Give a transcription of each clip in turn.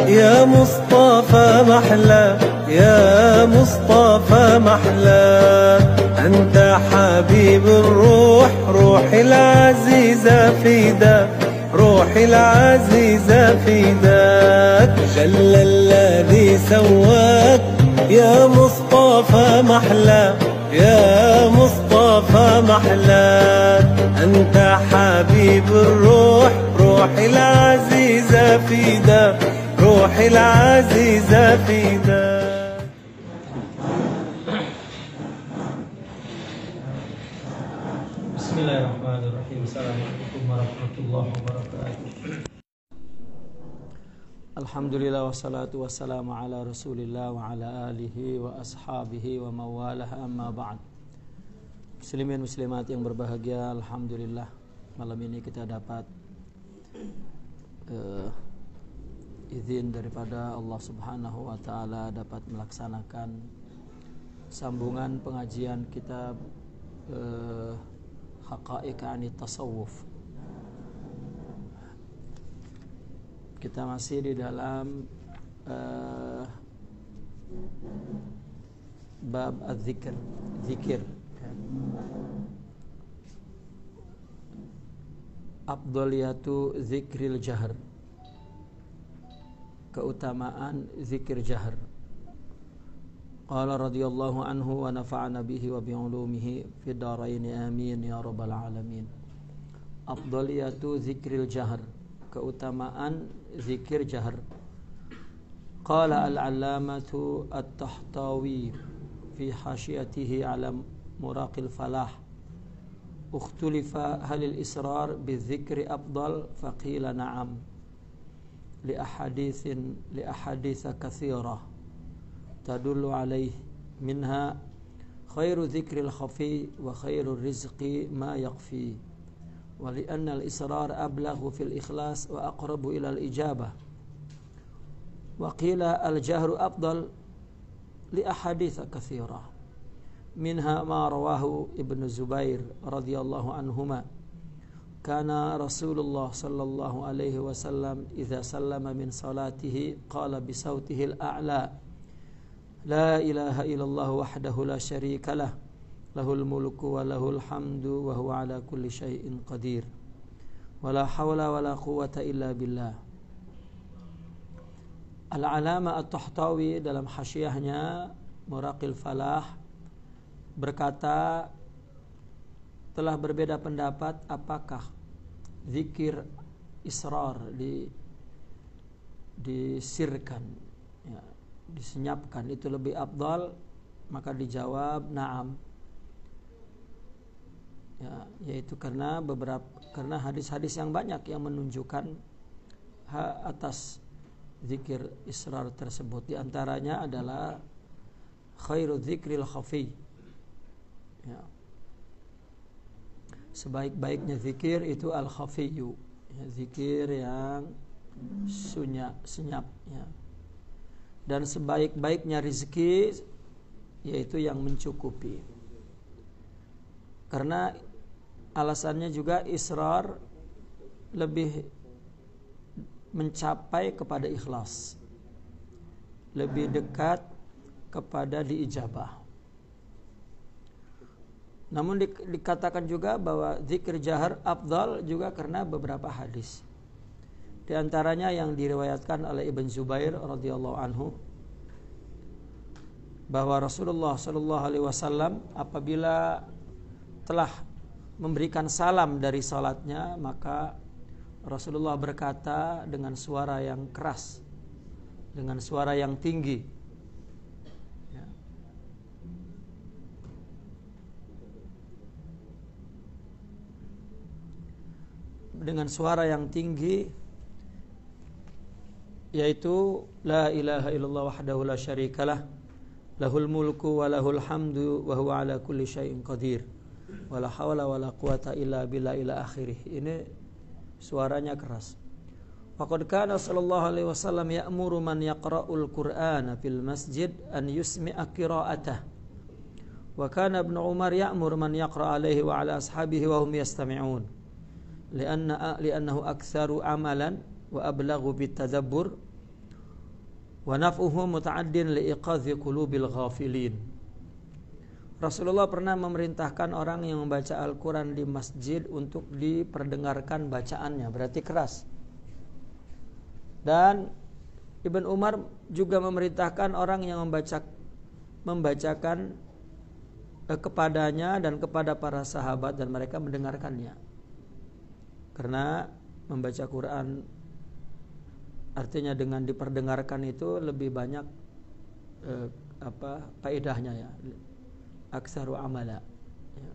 يا مصطفى محلى يا مصطفى محلى أنت حبيب الروح روحي العزيزة فداك روحي العزيزة فداك جل الذي سواك يا مصطفى محلى يا مصطفى محلى أنت حبيب الروح روحي العزيزة فداك روحي العزيزة فداك. Bismillahirrahmanirrahim. Assalamualaikum warahmatullahi wabarakatuh. Alhamdulillah wassalatu wassalamu ala rasulillah wa ala alihi wa ashabihi wa mawalah amma ba'd. Muslimin muslimat yang berbahagia, alhamdulillah malam ini kita dapat izin daripada Allah Subhanahu wa taala dapat melaksanakan sambungan pengajian kitab Haqa'iq Anit Tasawuf. Kita masih di dalam bab az-zikr, zikir. Afdaliyatu zikril jahr. Keutamaan zikir jahr. Qala radhiyallahu anhu wa nafa'ana bihi wa bi'ulumihi fid dharain amin ya rabbal alamin. Afdaliyatu zikril jahr. Keutamaan zikir jahr. Qala al-allamatu at-Tahtawi fi hasyiyatihi ala muraqil falah. Ukhtulifa halil israr bizikri afdal faqila na'am li ahaditsa katsirah tadullu alaih minha khairu dzikril khafi wa khairu rizqi ma yakfi wa li anna al-israr ablaghu fil ikhlas wa aqrabu ila al-ijabah wa qila al-jahru afdal li ahaditsa katsirah minha ma rawahu Ibnu Zubair radhiyallahu anhuma kana Rasulullah sallallahu alaihi wasallam idza sallama min salatihi qala bi sautihi al-a'la la ilaha illallah wahdahu la syarika lah lahul mulku wa lahul hamdu wa huwa ala kulli syai'in qadir wa la hawla wa la quwwata illa billah. Al-Alama At-Tahtawi dalam hasyiyahnya Muraqil Falah berkata, telah berbeda pendapat apakah zikir israr disirkan, ya, disenyapkan itu lebih afdal, maka dijawab na'am, ya, yaitu karena hadis-hadis yang banyak yang menunjukkan atas zikir israr tersebut. Di antaranya adalah khairu dzikril khafi, ya. Sebaik-baiknya zikir itu al-khafiyu, ya, zikir yang senyap, ya. Dan sebaik-baiknya rizki yaitu yang mencukupi. Karena alasannya juga israr lebih mencapai kepada ikhlas, lebih dekat kepada diijabah. Namun dikatakan juga bahwa zikir jahar afdal juga karena beberapa hadis. Di antaranya yang diriwayatkan oleh Ibn Zubair radhiyallahu anhu bahwa Rasulullah sallallahu alaihi wasallam apabila telah memberikan salam dari salatnya, maka Rasulullah berkata dengan suara yang keras, dengan suara yang tinggi, dengan suara yang tinggi, yaitu la ilaha illallah wahdahu la syarikalah lahul mulku wa lahul hamdu wa huwa ala kulli syai'in qadir wa la hawla wa la quwata illa billah ila akhirih. Ini suaranya keras. Faqad kana sallallahu alaihi wasallam ya'muru man yaqra'ul qur'ana fil masjid an yusmi'a qira'atah wa kana Ibnu Umar ya'muru man yaqra' alaihi wa ala ashabihi wa hum yastami'un li'annahu aktsaru amalan wa ablaghu bitadabbur Wa naf'uhu muta'addin liiqadhi qulubil ghafilin. Rasulullah pernah memerintahkan orang yang membaca Al-Quran di masjid untuk diperdengarkan bacaannya, berarti keras. Dan Ibn Umar juga memerintahkan orang yang membacakan kepadanya dan kepada para sahabat dan mereka mendengarkannya. Karena membaca Quran artinya dengan diperdengarkan itu lebih banyak faedahnya ya, aksaru amala ya.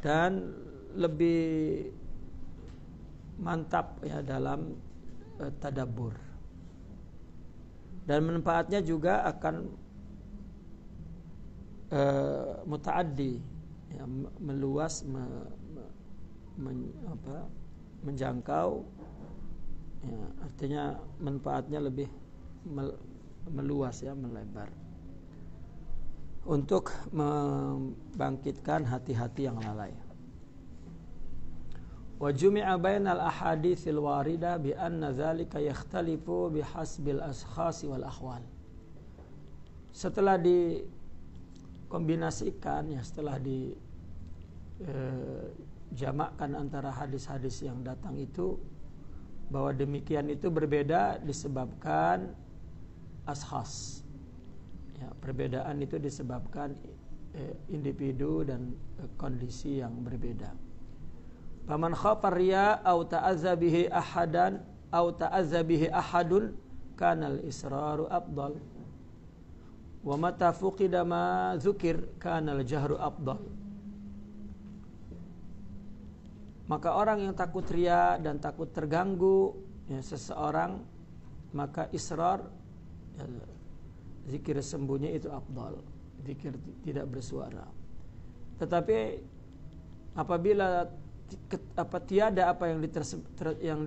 Dan lebih mantap ya dalam tadabbur, dan manfaatnya juga akan mutaaddi ya, meluas menjangkau ya, artinya manfaatnya lebih meluas ya, melebar untuk membangkitkan hati-hati yang lalai. Wa jumi'a bainal ahaditsil waridah bi anna dzalika yakhtalifu bihasbil ashkhasi wal ahwal. Setelah dikombinasikan ya, setelah jamakkan antara hadis-hadis yang datang itu, bahwa demikian itu berbeda disebabkan ashkhas ya, perbedaan itu disebabkan individu dan kondisi yang berbeda. Faman khafa riya au ta'azza bihi ahadun kana al-israru afdal. Wa mata fuqida ma dzukir kana al-jahru afdal. Maka orang yang takut riya dan takut terganggu ya, seseorang, maka israr ya, zikir sembunyi itu afdal, zikir tidak bersuara. Tetapi apabila tiada apa yang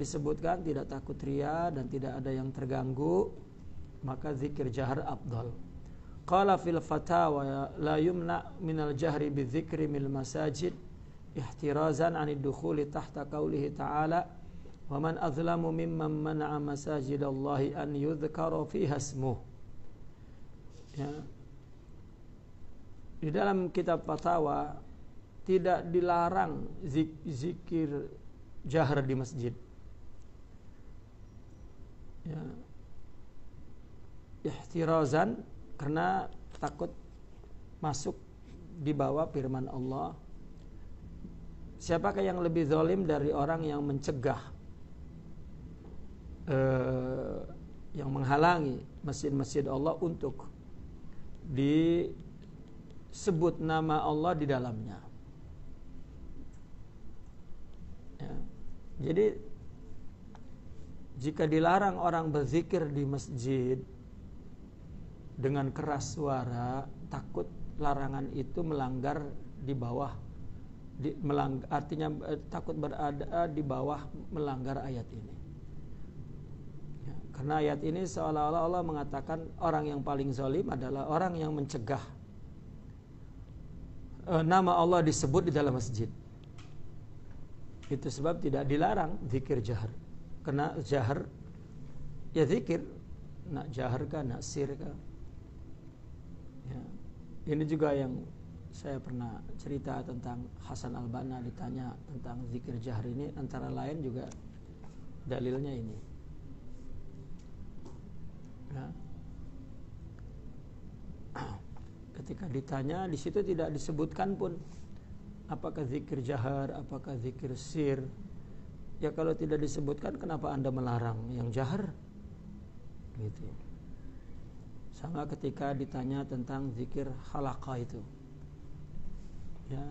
disebutkan, tidak takut riya dan tidak ada yang terganggu, maka zikir jahar afdal. Qala fil fatawa la yumna minal jahri bidzikri mil masajid ihtirazan 'anid dukhuli tahta qaulihi ta'ala wa man azlamu mimman mana'a masajidallahi an yudhkara fiha ismuh. Ya. Di dalam kitab fatwa tidak dilarang zikir jahar di masjid. Ya. Ihtirazan, karena takut masuk di bawah firman Allah. Siapakah yang lebih zalim dari orang yang mencegah, yang menghalangi masjid-masjid Allah untuk disebut nama Allah di dalamnya. Ya. Jadi jika dilarang orang berzikir di masjid dengan keras suara, takut larangan itu melanggar di bawah, artinya takut berada di bawah melanggar ayat ini. Ya, karena ayat ini seolah-olah Allah mengatakan orang yang paling zalim adalah orang yang mencegah nama Allah disebut di dalam masjid. Itu sebab tidak dilarang zikir jahar. Karena jahar ya zikir, nak jahar kah, nak sir kah. Ya. Ini juga yang saya pernah cerita tentang Hasan al-Banna, ditanya tentang zikir jahar ini, antara lain juga dalilnya ini. Ya. Ketika ditanya, di situ tidak disebutkan pun apakah zikir jahar, apakah zikir sir. Ya kalau tidak disebutkan, kenapa Anda melarang yang jahar? Gitu. Sama ketika ditanya tentang zikir halaqah itu. Ya,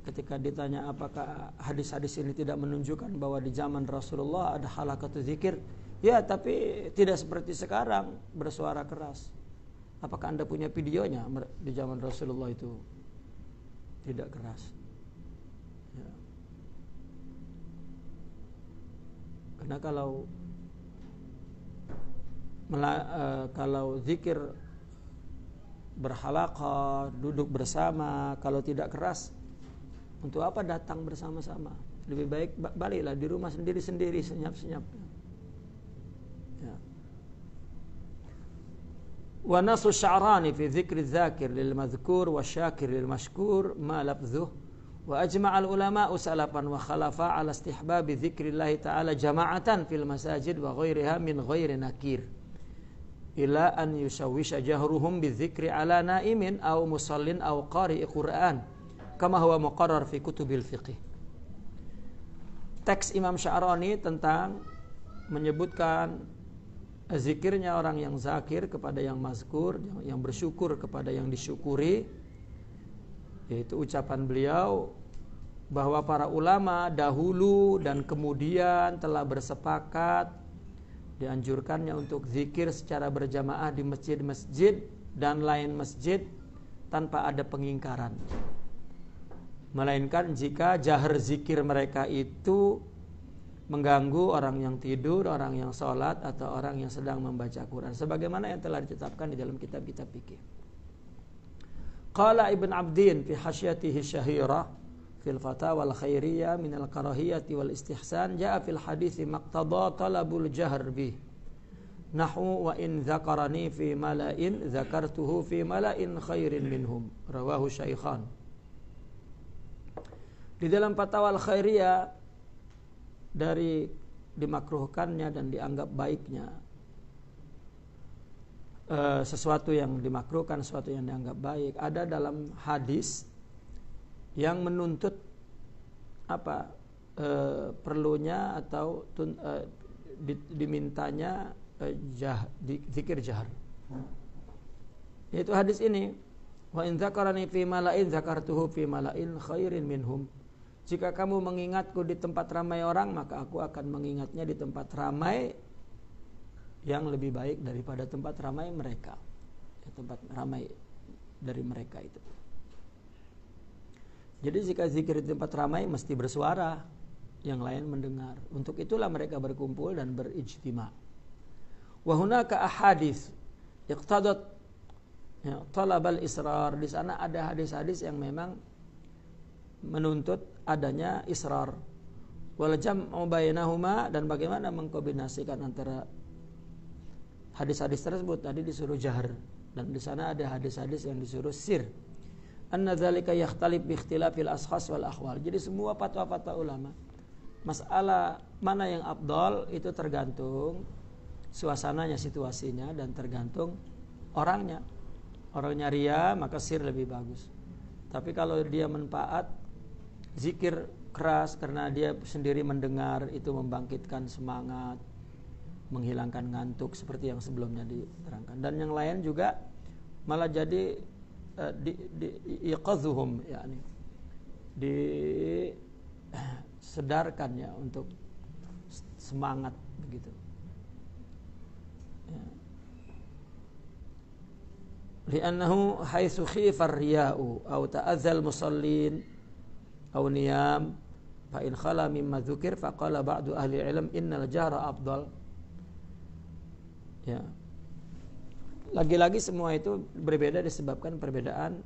ketika ditanya apakah hadis-hadis ini tidak menunjukkan bahwa di zaman Rasulullah ada halaqatul zikir? Ya, tapi tidak seperti sekarang bersuara keras. Apakah Anda punya videonya di zaman Rasulullah itu tidak keras? Ya. Karena kalau zikir berhalaqah, duduk bersama, kalau tidak keras, untuk apa datang bersama-sama? Lebih baik baliklah di rumah sendiri-sendiri, senyap-senyap. Ya. Wa nasu Sya'rani fi dzikri dzakir lil madhkur wa syakir lil mashkur ma lafdhuh wa ajma'al ulama salafan wa khalafa ala istihbab dzikrillah ta'ala jama'atan fil masajid wa ghairiha min ghairi nakir ila an yusawwisha jahruhum bidzikri ala naimin aw musallin aw qari'i Qur'an kama huwa muqarrar fi kutubil fiqh. Teks Imam Sya'rani tentang menyebutkan zikirnya orang yang zakir kepada yang mazkur, yang bersyukur kepada yang disyukuri, yaitu ucapan beliau bahwa para ulama dahulu dan kemudian telah bersepakat dianjurkannya untuk zikir secara berjamaah di masjid-masjid dan lain masjid tanpa ada pengingkaran, melainkan jika jahar zikir mereka itu mengganggu orang yang tidur, orang yang sholat, atau orang yang sedang membaca Quran, sebagaimana yang telah ditetapkan di dalam kitab-kitab fikih. Qala Ibn Abdin fi hasyatihi syahira fil fatawa al khairiyah min al karahiyati wal istihsan jaa fil hadithi maqtada talabul jahr bih nahu wa in dzakarani fi mala'in dzakartuhu fi mala'in khairin minhum, rawahu Syaikhan. Di dalam fatwa al khairiyah dari dimakruhkannya dan dianggap baiknya sesuatu yang dimakruhkan, sesuatu yang dianggap baik, ada dalam hadis yang menuntut perlunya atau dimintanya zikir jahar. Yaitu hadis ini, wa in dzakarani fi mala'in dzakartuhu fi mala'in khairin minhum. Jika kamu mengingatku di tempat ramai orang, maka aku akan mengingatnya di tempat ramai yang lebih baik daripada tempat ramai mereka. Tempat ramai dari mereka itu. Jadi jika zikir di tempat ramai mesti bersuara, yang lain mendengar. Untuk itulah mereka berkumpul dan berijtima. Wa hunaka ahadits iqtadat talabal israr. Di sana ada hadis-hadis yang memang menuntut adanya israr, wal jam'u bainahuma, dan bagaimana mengkombinasikan antara hadis-hadis tersebut. Tadi disuruh jahar dan di sana ada hadis-hadis yang disuruh sir. Anna dzalika yakhtalif bi ikhtilafil ashkhas wal ahwal. Jadi semua fatwa-fatwa ulama masalah mana yang afdal itu tergantung suasananya, situasinya, dan tergantung orangnya. Orangnya ria maka sir lebih bagus. Tapi kalau dia manfaat zikir keras karena dia sendiri mendengar, itu membangkitkan semangat, menghilangkan ngantuk seperti yang sebelumnya diterangkan. Dan yang lain juga malah jadi iqadzuhum, yakni disedarkan ya untuk semangat begitu. Ya. Li'annahu haitsu khifa ar-riya'u aw ta'azzal musallin aw niyam fa in khala mimma dzukir fa qala ba'du ahli ilm innal jahra afdal. Ya. Lagi-lagi semua itu berbeda disebabkan perbedaan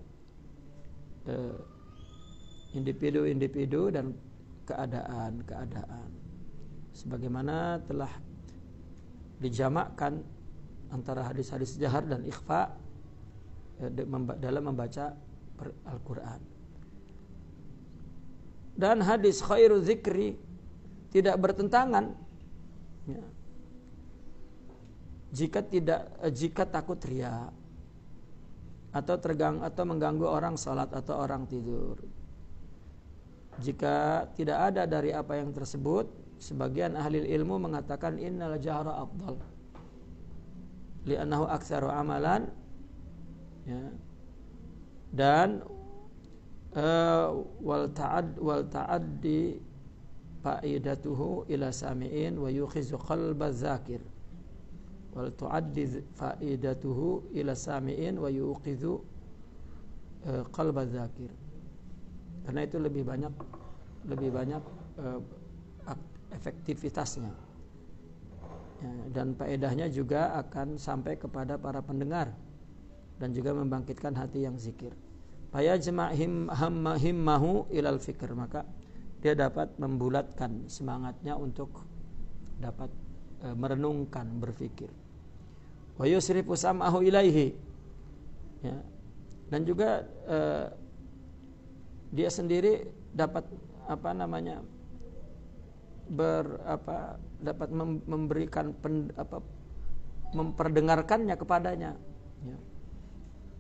individu-individu dan keadaan-keadaan. Sebagaimana telah dijamakkan antara hadis-hadis jahar dan ikhfa dalam membaca Al-Quran. Dan hadis khairu zikri tidak bertentangan ya, jika takut riya atau mengganggu orang salat atau orang tidur. Jika tidak ada dari apa yang tersebut, sebagian ahli ilmu mengatakan innal jahra afdal li'annahu aktsaru amalan ya, dan wal ta'addi faidatuhu ila sami'in wa yukhizu qalba dzakir wal tu'addi faidatuhu ila sami'in wa yuqizu qalba dzakir. Karena itu lebih banyak efektivitasnya ya, dan faedahnya juga akan sampai kepada para pendengar dan juga membangkitkan hati yang zikir. Fayajma' himmahu ilal fikr, maka dia dapat membulatkan semangatnya untuk dapat merenungkan, berfikir. wa yusrifu sam'ahu ilaihi, ya. Dan juga dia sendiri dapat dapat memberikan memperdengarkannya kepadanya, ya.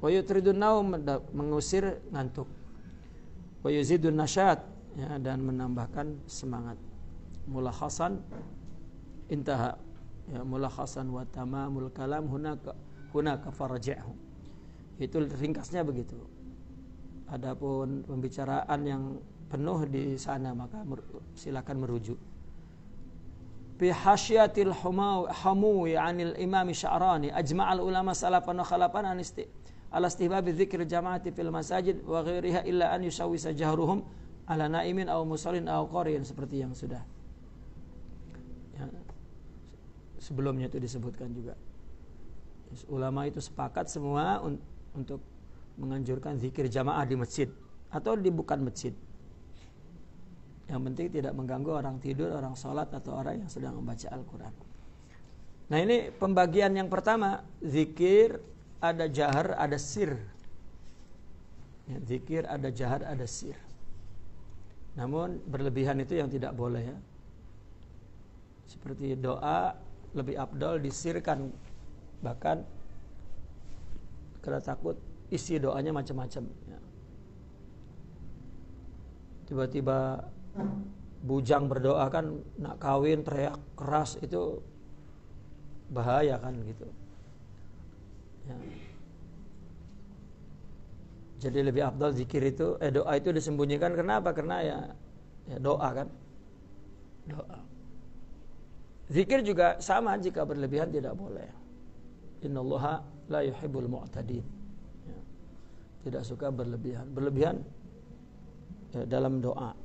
Wa yutridun naum, mengusir ngantuk. Wa yuzidun nasyat, ya, dan menambahkan semangat. Mulakhasan intaha, ya, mulakhasan wa tamamul kalam hunaka farji'hu. Itu ringkasnya begitu. Adapun pembicaraan yang penuh di sana maka silakan merujuk. Fi hasyiatil hamuwi 'anil Imam Sya'rani ajma'al ulama salafan wa khalafan ala istihbab dzikr jama'ati fil masajid wa ghairiha illa an yusawwisa jahruhum ala naimin aw musallin aw qari'in, seperti yang sudah, ya, sebelumnya itu disebutkan juga. Ulama itu sepakat semua untuk menganjurkan zikir jamaah di masjid atau di bukan masjid. Yang penting tidak mengganggu orang tidur, orang sholat, atau orang yang sedang membaca Al-Quran. Nah, ini pembagian yang pertama. Zikir ada jahar, ada sir, ya, zikir ada jahar, ada sir. Namun berlebihan itu yang tidak boleh, ya. Seperti doa lebih afdal disirkan, bahkan karena takut isi doanya macam-macam, ya. Tiba-tiba bujang berdoa kan nak kawin teriak keras, itu bahaya kan gitu, ya. Jadi lebih afdal zikir itu doa itu disembunyikan. Kenapa? Karena ya doa kan, doa. Zikir juga sama, jika berlebihan tidak boleh. Innallaha la yuhibbul mu'tadin, ya. Tidak suka berlebihan ya, dalam doa.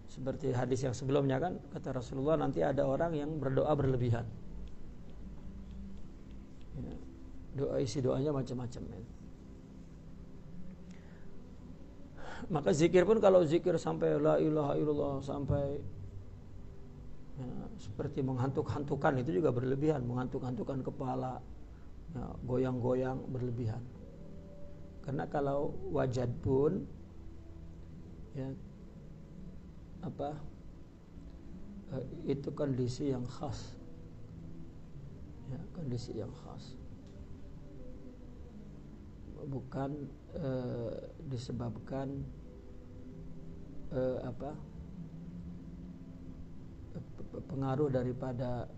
Seperti hadis yang sebelumnya kan, kata Rasulullah, nanti ada orang yang berdoa berlebihan, ya, isi doanya macam-macam, ya. Maka zikir pun, kalau zikir sampai la ilaha illallah, sampai, ya, seperti menghantuk-hantukan, itu juga berlebihan. Menghantuk-hantukan kepala, ya, goyang-goyang, berlebihan. Karena kalau wajad pun, ya, itu kondisi yang khas, ya, kondisi yang khas, bukan disebabkan pengaruh daripada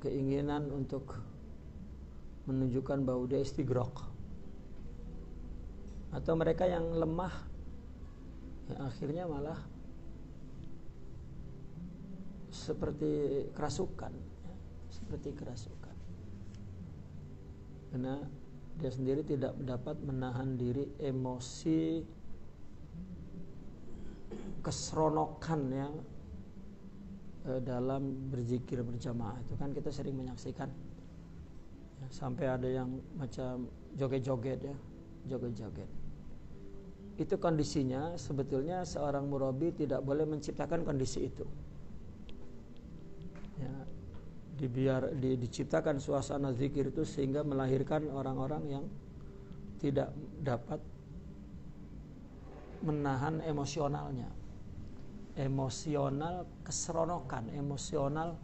keinginan untuk menunjukkan bahwa dia istighraq, atau mereka yang lemah, ya, akhirnya malah seperti kerasukan, ya, seperti kerasukan, karena dia sendiri tidak dapat menahan diri emosi keseronokan, ya, dalam berzikir berjamaah. Itu kan kita sering menyaksikan, ya, sampai ada yang macam joget-joget, ya, joget-joget. Itu kondisinya sebetulnya seorang murabi tidak boleh menciptakan kondisi itu, ya. Diciptakan suasana zikir itu sehingga melahirkan orang-orang yang tidak dapat menahan emosionalnya, emosional keseronokan, emosional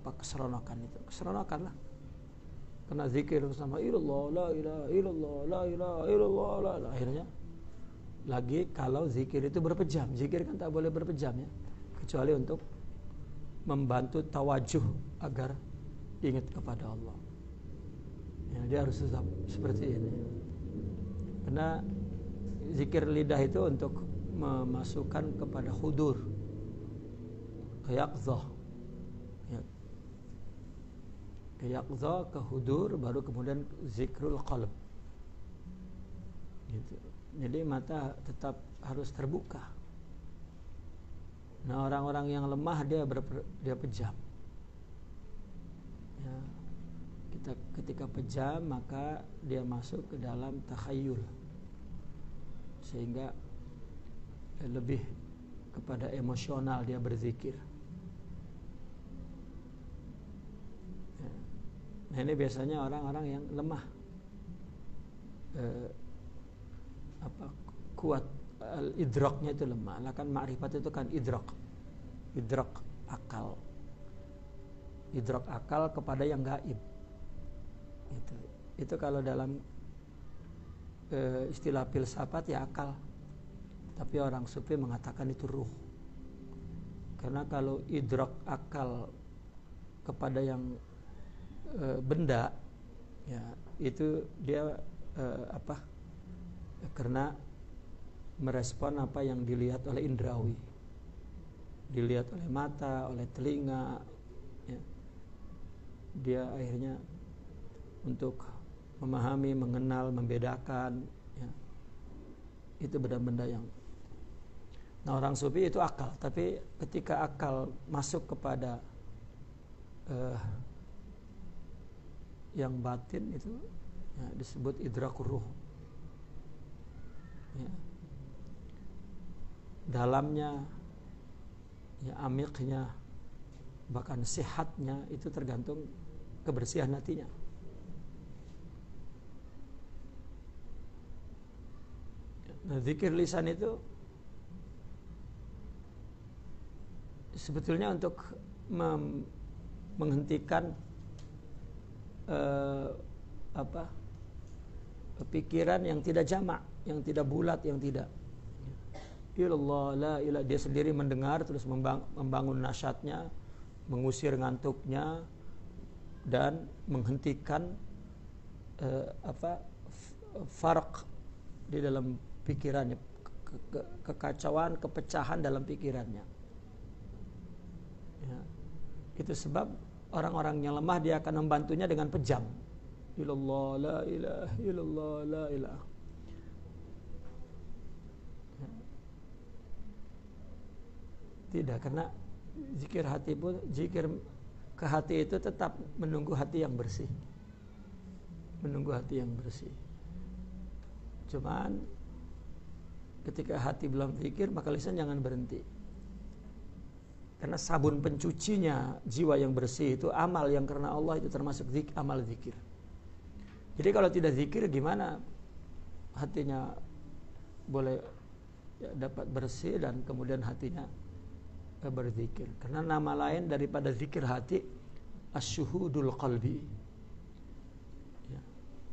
keseronokan itu, keseronokan lah. Karena zikir sama ilallah, la ilaha illallah, la ilaha illallah, la, akhirnya lagi kalau zikir itu berpejam. Zikir kan tak boleh berpejam, ya, kecuali untuk membantu tawajuh agar ingat kepada Allah, ya, dia harus tetap seperti ini. Karena zikir lidah itu untuk memasukkan kepada hudur, yaqzah, ya, yaqzah ke hudur, baru kemudian zikrul qalb, gitu. Jadi mata tetap harus terbuka. Nah, orang-orang yang lemah dia pejam, ya, ketika pejam maka dia masuk ke dalam takhayul, sehingga lebih kepada emosional dia berzikir. Nah ini biasanya orang-orang yang lemah, kuat idraknya itu lemah. Lah kan ma'rifat itu kan idrak akal, idrak akal kepada yang gaib. Itu kalau dalam istilah filsafat ya akal, tapi orang sufi mengatakan itu ruh. Karena kalau idrak akal kepada yang benda, ya itu dia karena merespon apa yang dilihat oleh indrawi, dilihat oleh mata, oleh telinga, ya. Dia akhirnya untuk memahami, mengenal, membedakan, ya. Itu benda-benda yang. Nah orang sufi itu akal, tapi ketika akal masuk kepada yang batin itu ya, disebut idrakur ruh. Ya. Dalamnya, ya, amiknya, bahkan sihatnya itu tergantung kebersihan hatinya. Nah, zikir lisan itu sebetulnya untuk menghentikan pikiran yang tidak jamak, yang tidak bulat, yang tidak ilallah la ilah, dia sendiri mendengar terus membangun nasyatnya, mengusir ngantuknya dan menghentikan farq di dalam pikirannya, kekacauan, kepecahan dalam pikirannya. Ya. Itu sebab orang-orang yang lemah dia akan membantunya dengan pejam. Ilallah la ilaha illallah la ilaha. Tidak, karena zikir hati pun, zikir ke hati itu tetap menunggu hati yang bersih. Menunggu hati yang bersih. Cuman ketika hati belum zikir, maka lisan jangan berhenti. Karena sabun pencucinya jiwa yang bersih itu amal yang karena Allah, itu termasuk amal zikir. Jadi kalau tidak zikir gimana hatinya boleh ya, dapat bersih dan kemudian hatinya berzikir. Karena nama lain daripada zikir hati asyuhudul qalbi. Ya,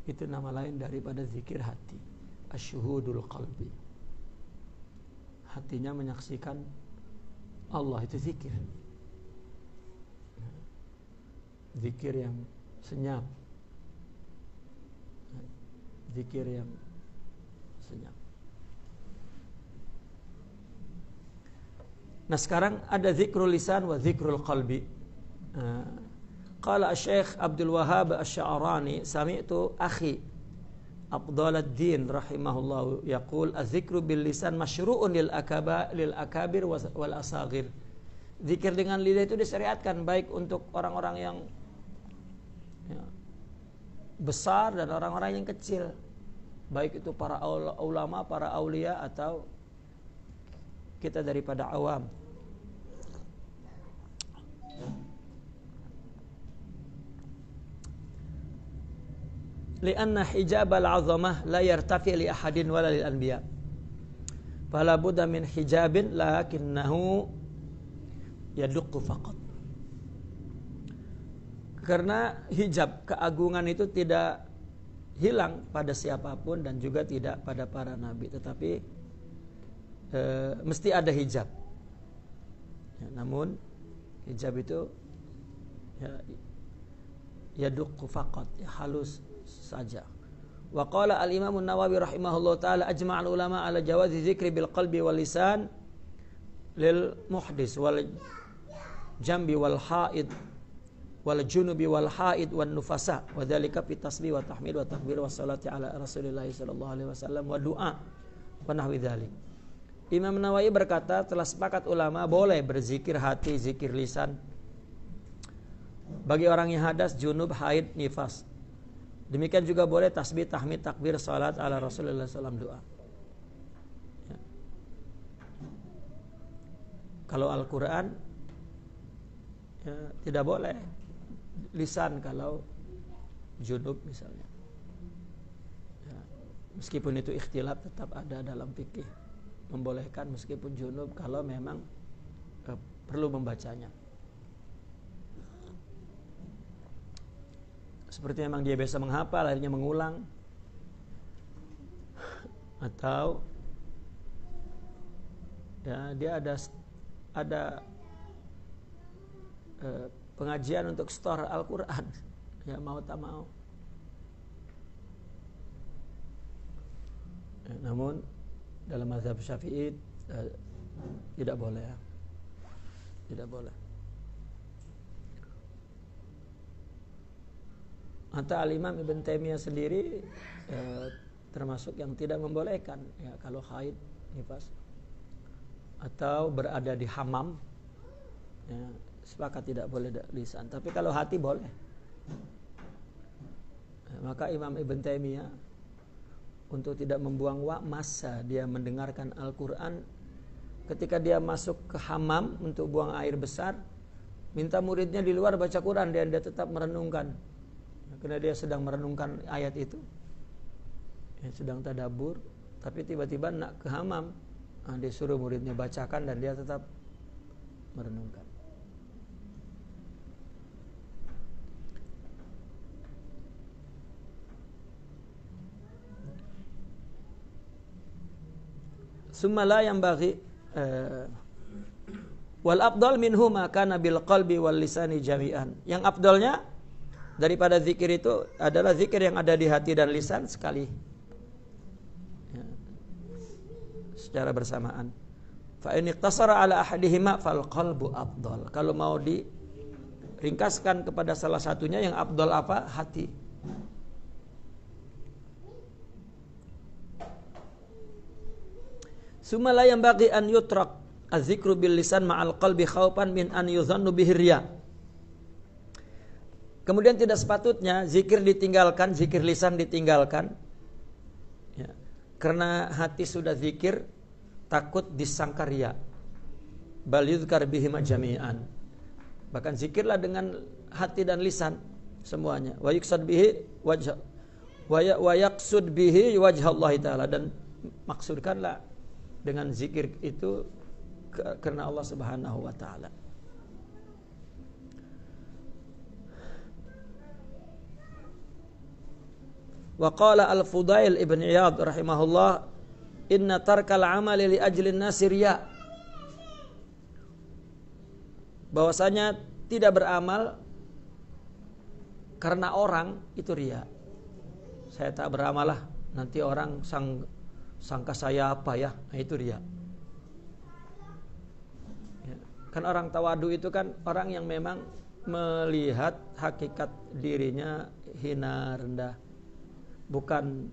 itu nama lain daripada zikir hati, asyuhudul qalbi. Hatinya menyaksikan Allah, itu zikir. Zikir yang senyap, zikir yang senyap. Nah sekarang ada zikrul lisan wa zikrul qalbi. Qala Syekh Abdul Wahhab Asy-Sya'rani, sami'tu akhi Afdaluddin rahimahullah yaqul az-zikru bil lisan masyru'un lil akabir wal asaghir. Zikir dengan lidah itu disyariatkan baik untuk orang-orang yang ya, besar dan orang-orang yang kecil, baik itu para ulama, para aulia atau kita daripada awam. Lianna hijab al-azamah la yartafi li ahadin wala lil anbiya. Fala budda min hijabin lakinnahu yaduqqu faqat. Karena hijab keagungan itu tidak hilang pada siapapun dan juga tidak pada para nabi, tetapi mesti ada hijab. Ya, namun hijab itu yaduqqu faqat, ya, halus saja. Wa qala al-Imam an-Nawawi rahimahullah taala ajma'al ulama ala jawazi dzikri bil qalbi wal lisan lil muhdis wal jambi wal haid wal junubi wal haid wan nufasa wa dzalika fi tasbih wa tahmid wa takbir wa salati ala Rasulillah sallallahu alaihi wasallam wa du'a wa nahwi dzalik. Imam Nawawi berkata, telah sepakat ulama boleh berzikir hati, zikir lisan bagi orang yang hadas, junub, haid, nifas. Demikian juga boleh tasbih, tahmid, takbir, salat ala Rasulullah SAW, doa. Ya. Kalau Al-Quran ya, tidak boleh lisan kalau junub misalnya. Ya, meskipun itu ikhtilaf tetap ada dalam fikih, membolehkan meskipun junub kalau memang perlu membacanya. Seperti memang dia biasa menghafal, akhirnya mengulang, atau ya dia ada pengajian untuk store Al-Quran, ya mau tak mau. Ya, namun dalam mazhab Syafi'i tidak boleh, ya. Tidak boleh. Hatta Al-Imam Ibn Taimiyah sendiri termasuk yang tidak membolehkan, ya, kalau haid, nifas, atau berada di hammam, ya, sepakat tidak boleh lisan. Tapi kalau hati boleh. Maka Imam Ibn Taimiyah untuk tidak membuang masa dia mendengarkan Al-Quran, ketika dia masuk ke hammam untuk buang air besar, minta muridnya di luar baca Quran, dan dia tetap merenungkan. Karena dia sedang merenungkan ayat itu, ya, sedang tadabbur, tapi tiba-tiba nak ke hammam, dia suruh muridnya bacakan dan dia tetap merenungkan. Summa la yanbaghi wal afdal minhuma kana bil qalbi wal lisani jami'an. Yang afdalnya daripada zikir itu adalah zikir yang ada di hati dan lisan sekali, ya, secara bersamaan. Fa in iqtasara ala ahadihima fal qalbu afdal. Kalau mau diringkaskan kepada salah satunya, yang afdal apa? Hati. Summa la yanbaghi an yutrak az-zikru bil lisan ma'al qalbi khaufan min an yuzannu bihi riya. Kemudian tidak sepatutnya zikir ditinggalkan, zikir lisan ditinggalkan, ya, karena hati sudah zikir takut disangka riya. Bal yuzkar bihima jami'an. Bahkan zikirlah dengan hati dan lisan semuanya. Wa yuqsad bihi wajh wa yaqsud bihi wajh Allah taala, dan maksudkanlah dengan zikir itu karena Allah Subhanahu wa taala. Wa qala Al-Fudail Ibn Iyad rahimahullah, inna tarkal amali li ajli an-nasi riya. Bahwasanya tidak beramal karena orang itu riya. Saya tak beramal lah, nanti orang sangka saya apa ya, nah, itu riya. Ya, kan orang tawadu itu kan orang yang memang melihat hakikat dirinya hina, rendah. Bukan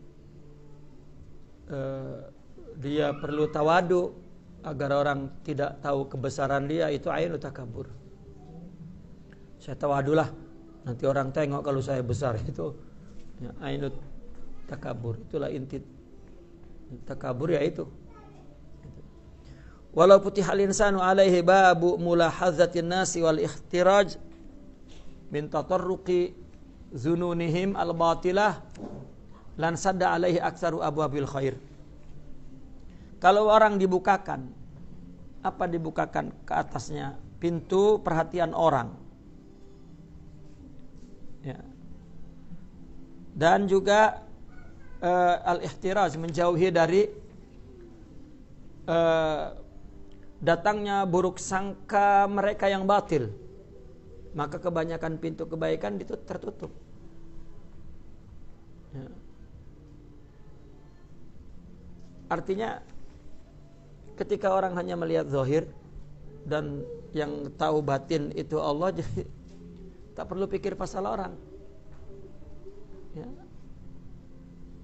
dia perlu tawadu agar orang tidak tahu kebesaran dia, itu ainu takabur. Saya tawadulah, nanti orang tengok kalau saya besar, itu ya, ainu takabur. Itulah inti takabur, ya itu. Walau putihal insanu alaihi babu mulahadzatin nasi wal ihtiraj min tatarruqi zununihim al-batilah lan sadda alaihi aktsaru abwabil khair. Kalau orang dibukakan, apa dibukakan ke atasnya? Pintu perhatian orang, ya. Dan juga al-ihtiraz, menjauhi dari datangnya buruk sangka mereka yang batil, maka kebanyakan pintu kebaikan itu tertutup, ya. Artinya ketika orang hanya melihat zahir dan yang tahu batin itu Allah, jadi tak perlu pikir pasal orang, ya.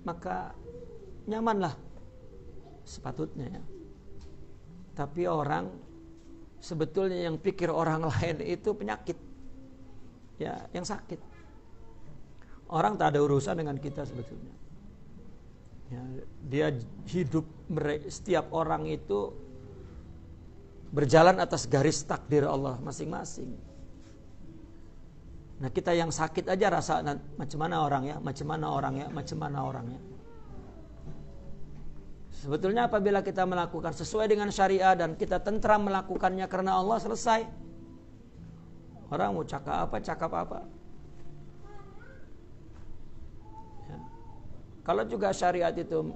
Maka nyamanlah sepatutnya, ya. Tapi orang sebetulnya yang pikir orang lain itu penyakit, ya, yang sakit. Orang tak ada urusan dengan kita sebetulnya, ya, dia hidup, setiap orang itu berjalan atas garis takdir Allah masing-masing. Nah, kita yang sakit aja rasa macam mana orangnya. Sebetulnya apabila kita melakukan sesuai dengan syariah dan kita tentram melakukannya karena Allah, selesai. Orang mau cakap apa. Ya. Kalau juga syariat itu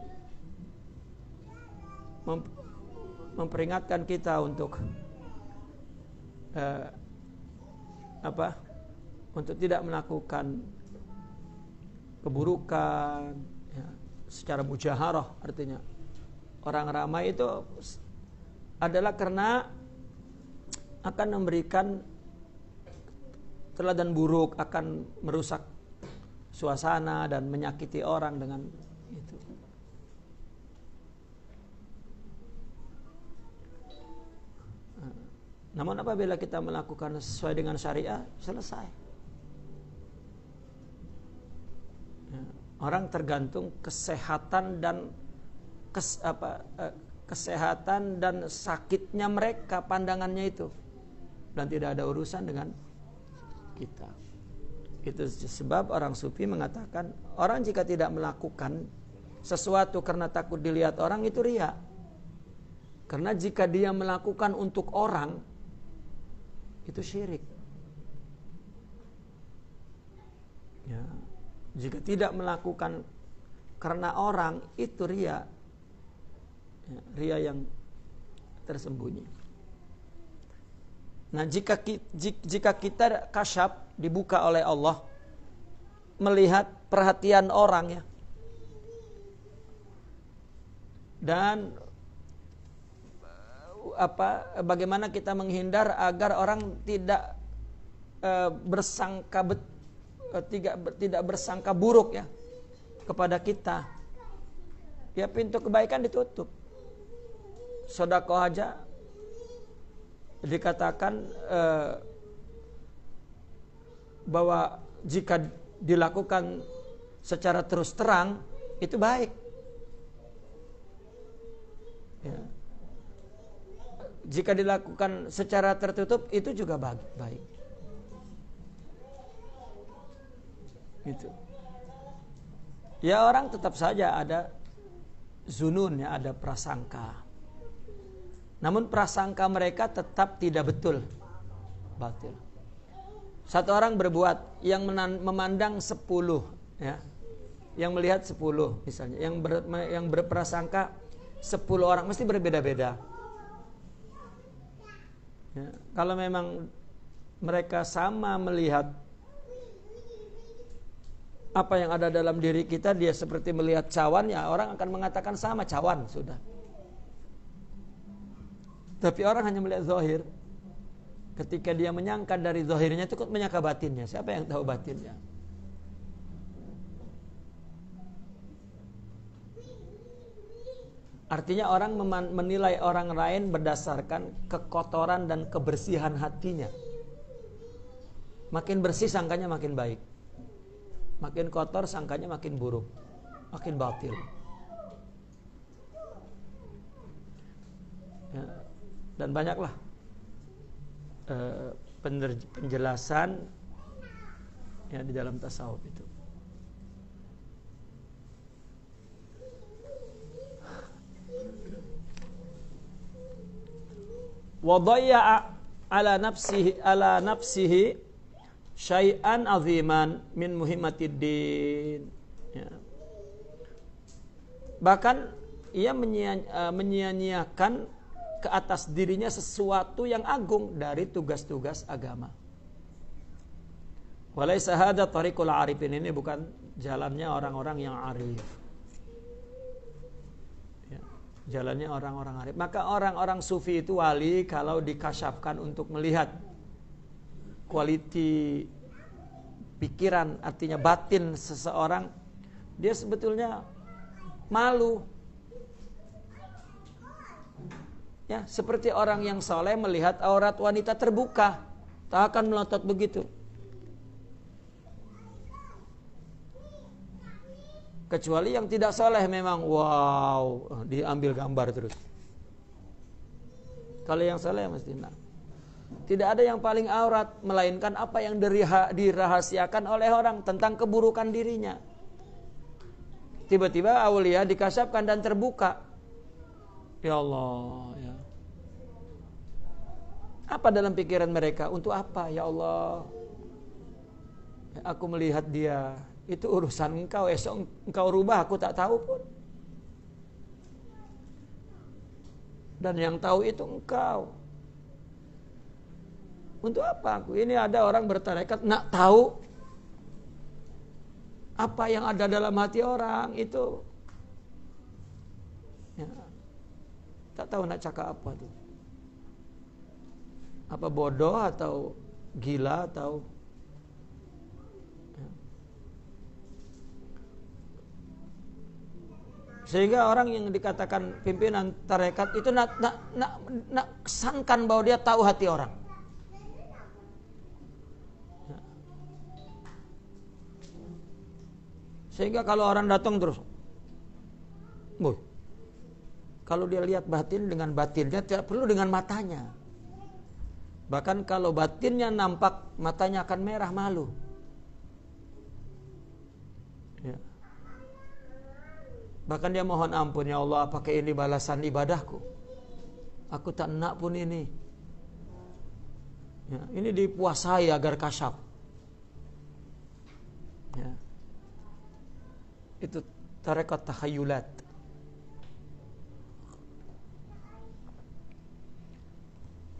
memperingatkan kita untuk untuk tidak melakukan keburukan ya, secara mujaharah, artinya orang ramai itu adalah karena akan memberikan teladan buruk, akan merusak suasana dan menyakiti orang dengan itu. Namun apabila kita melakukan sesuai dengan syariah, selesai. Orang tergantung kesehatan dan sakitnya mereka, pandangannya itu, dan tidak ada urusan dengan kita. Itu sebab orang sufi mengatakan orang jika tidak melakukan sesuatu karena takut dilihat orang, itu riya. Karena jika dia melakukan untuk orang, itu syirik. Ya. Jika tidak melakukan karena orang, itu riya. Ya, riya yang tersembunyi. Nah, jika kita kasyaf, dibuka oleh Allah, melihat perhatian orang ya, dan bagaimana kita menghindar agar orang tidak tidak bersangka buruk ya kepada kita. Ya, pintu kebaikan ditutup. Sedekah aja dikatakan bahwa jika dilakukan secara terus terang itu baik. Ya. Jika dilakukan secara tertutup itu juga baik. Gitu. Ya, orang tetap saja ada zunun ya, ada prasangka. Namun prasangka mereka tetap tidak betul, batil. Satu orang berbuat yang memandang 10 ya, yang melihat 10 misalnya, yang berprasangka 10 orang, mesti berbeda-beda. Ya, kalau memang mereka sama melihat apa yang ada dalam diri kita, dia seperti melihat cawan, ya orang akan mengatakan sama, cawan sudah. Tapi orang hanya melihat zahir. Ketika dia menyangka dari zahirnya, itu menyangka batinnya. Siapa yang tahu batinnya? Artinya orang menilai orang lain berdasarkan kekotoran dan kebersihan hatinya. Makin bersih sangkanya makin baik. Makin kotor sangkanya makin buruk, makin batil. Ya, dan banyaklah penjelasan ya di dalam tasawuf itu. Wa dhayya'a ala nafsihi syai'an aziman min muhimmatid din. Ya. Bahkan ia menyia-nyiakan ke atas dirinya sesuatu yang agung dari tugas-tugas agama. Walaysa hadza tariqul arifin, ini bukan jalannya orang-orang yang arif. Ya, jalannya orang-orang arif. Maka orang-orang sufi itu wali kalau dikasyafkan untuk melihat kualiti pikiran, artinya batin seseorang, dia sebetulnya malu. Ya, seperti orang yang soleh melihat aurat wanita terbuka, tak akan melotot begitu. Kecuali yang tidak soleh memang wow, diambil gambar terus. Kalau yang saleh mesti nak. Tidak ada yang paling aurat melainkan apa yang dirahasiakan oleh orang tentang keburukan dirinya. Tiba-tiba aulia dikasapkan dan terbuka. Ya Allah, ya. Apa dalam pikiran mereka? Untuk apa ya Allah? Aku melihat dia, itu urusan engkau, esok engkau rubah, aku tak tahu pun. Dan yang tahu itu engkau. Untuk apa aku? Ini ada orang bertarekat nak tahu apa yang ada dalam hati orang itu. Ya. Tak tahu nak cakap apa tuh. Apa bodoh atau gila atau ya. Sehingga orang yang dikatakan pimpinan tarekat itu nak kesankan bahwa dia tahu hati orang. Sehingga kalau orang datang terus, kalau dia lihat batin dengan batinnya, tidak perlu dengan matanya. Bahkan kalau batinnya nampak, matanya akan merah malu. Ya. Bahkan dia mohon ampun, ya Allah, apakah ini balasan ibadahku? Aku tak nak pun ini. Ya, ini dipuasai agar kasyaf. Ya. Itu tarekat takhayulat.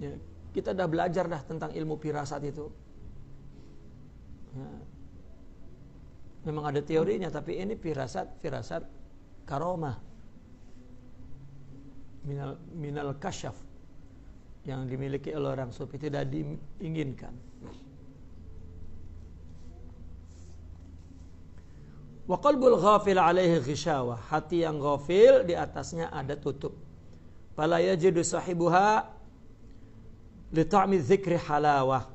Ya, kita dah belajar dah tentang ilmu firasat itu. Ya. Memang ada teorinya, tapi ini firasat karomah. Minal kasyaf yang dimiliki oleh orang sufi, tidak diinginkan. Wa qalbul ghafil alaihi ghishawa, hati yang ghafil di atasnya ada tutup. Fala yajidu sahibuha li ta'mi dzikri halawah,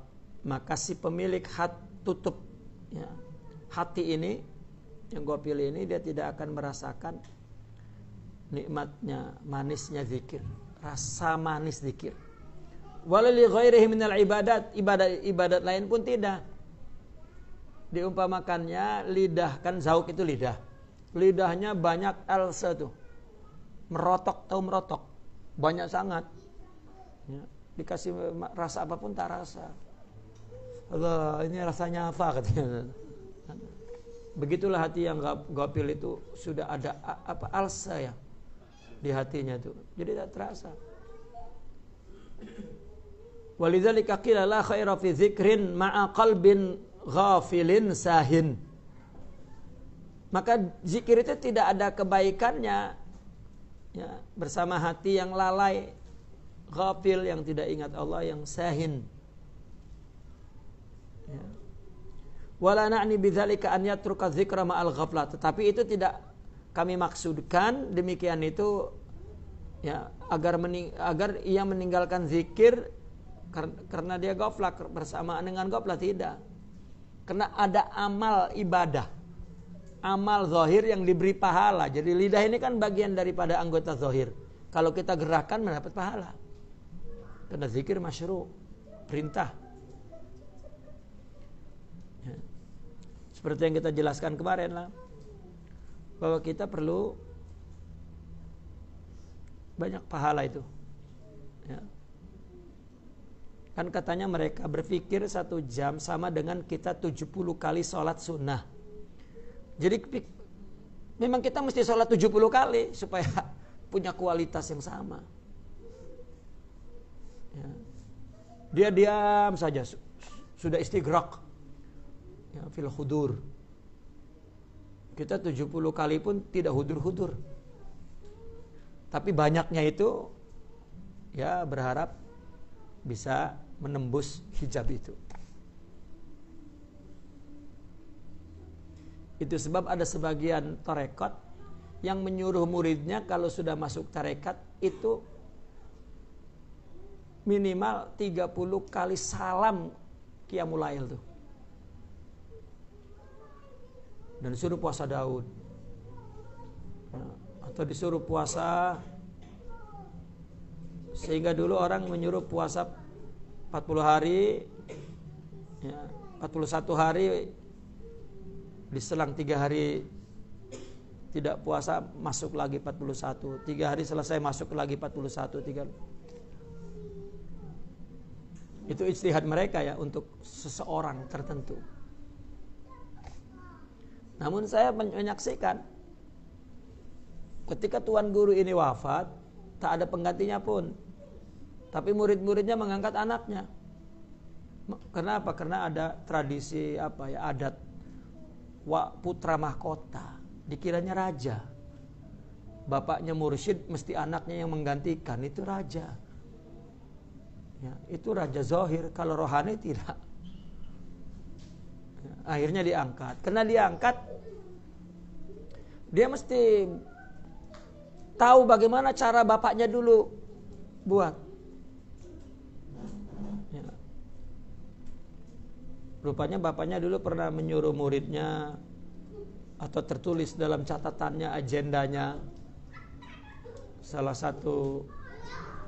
maka si pemilik tutup ya, hati ini yang ghafil ini dia tidak akan merasakan nikmatnya, manisnya zikir, rasa manis zikir. Wala li ghairihi minal ibadat lain pun tidak. Diumpamakannya lidah, kan zauk itu lidah. Lidahnya banyak alsa tuh. Merotok, tahu merotok? Banyak sangat. Ya, dikasih rasa apapun tak rasa. Allah, ini rasanya apa katanya. Begitulah hati yang ghafil itu, sudah ada alsa ya di hatinya tuh. Jadi tak terasa. Walidzalika qila la khaira fi dzikrin ma'a qalbin ghafilin sahin. Maka zikir itu tidak ada kebaikannya ya, bersama hati yang lalai, ghafil, yang tidak ingat Allah, yang sahin ya. Wala na'ni bidzalika an yatruka dzikra ma'al ghaflah, tetapi itu tidak kami maksudkan demikian itu ya agar ia meninggalkan zikir karena dia ghaflah, bersamaan dengan ghaflah, tidak. Karena ada amal ibadah, amal zahir yang diberi pahala. Jadi lidah ini kan bagian daripada anggota zahir. Kalau kita gerakan mendapat pahala. Karena zikir masyru', perintah. Ya. Seperti yang kita jelaskan kemarin lah, bahwa kita perlu banyak pahala itu. Ya. Kan katanya mereka berpikir 1 jam sama dengan kita 70 kali sholat sunnah. Jadi memang kita mesti sholat 70 kali supaya punya kualitas yang sama. Ya. Dia diam saja, sudah istighraq ya, fil hudur. Kita 70 kali pun tidak hudur-hudur. Tapi banyaknya itu ya berharap bisa menembus hijab itu. Itu sebab ada sebagian tarekat yang menyuruh muridnya kalau sudah masuk tarekat itu minimal 30 kali salam qiyamul lail tuh. Dan disuruh puasa Daud. Atau disuruh puasa Sehingga dulu orang menyuruh puasa 40 hari, ya, 41 hari, diselang 3 hari tidak puasa, masuk lagi 41, 3 hari selesai masuk lagi 41, 3. Itu ijtihad mereka ya untuk seseorang tertentu. Namun saya menyaksikan ketika tuan guru ini wafat, tak ada penggantinya pun. Tapi murid-muridnya mengangkat anaknya. Kenapa? Karena ada tradisi adat putra mahkota, dikiranya raja. Bapaknya mursyid, mesti anaknya yang menggantikan, itu raja. Ya, itu raja zahir, kalau rohani tidak. Ya, akhirnya diangkat. Karena diangkat, dia mesti tahu bagaimana cara bapaknya dulu buat. Ya. Rupanya bapaknya dulu pernah menyuruh muridnya, atau tertulis dalam catatannya, agendanya, salah satu,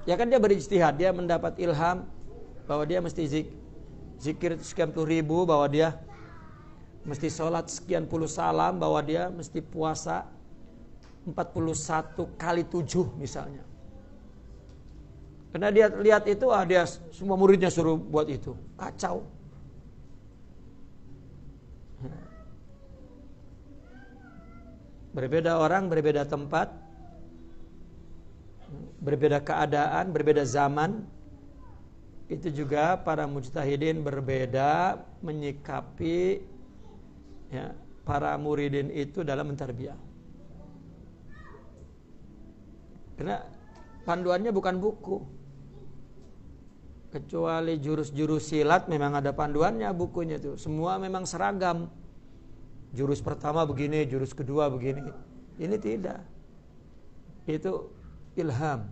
ya kan dia berijtihad, dia mendapat ilham bahwa dia mesti zikir sekian puluh ribu, bahwa dia mesti sholat sekian puluh salam, bahwa dia mesti puasa 41 kali 7 misalnya. Karena dia lihat itu, dia semua muridnya suruh buat itu, kacau. Berbeda orang, berbeda tempat, berbeda keadaan, berbeda zaman. Itu juga para mujtahidin berbeda menyikapi ya, para muridin itu dalam mentarbiyah. Karena panduannya bukan buku. Kecuali jurus-jurus silat memang ada panduannya bukunya itu. Semua memang seragam. Jurus pertama begini, jurus kedua begini. Ini tidak. Itu ilham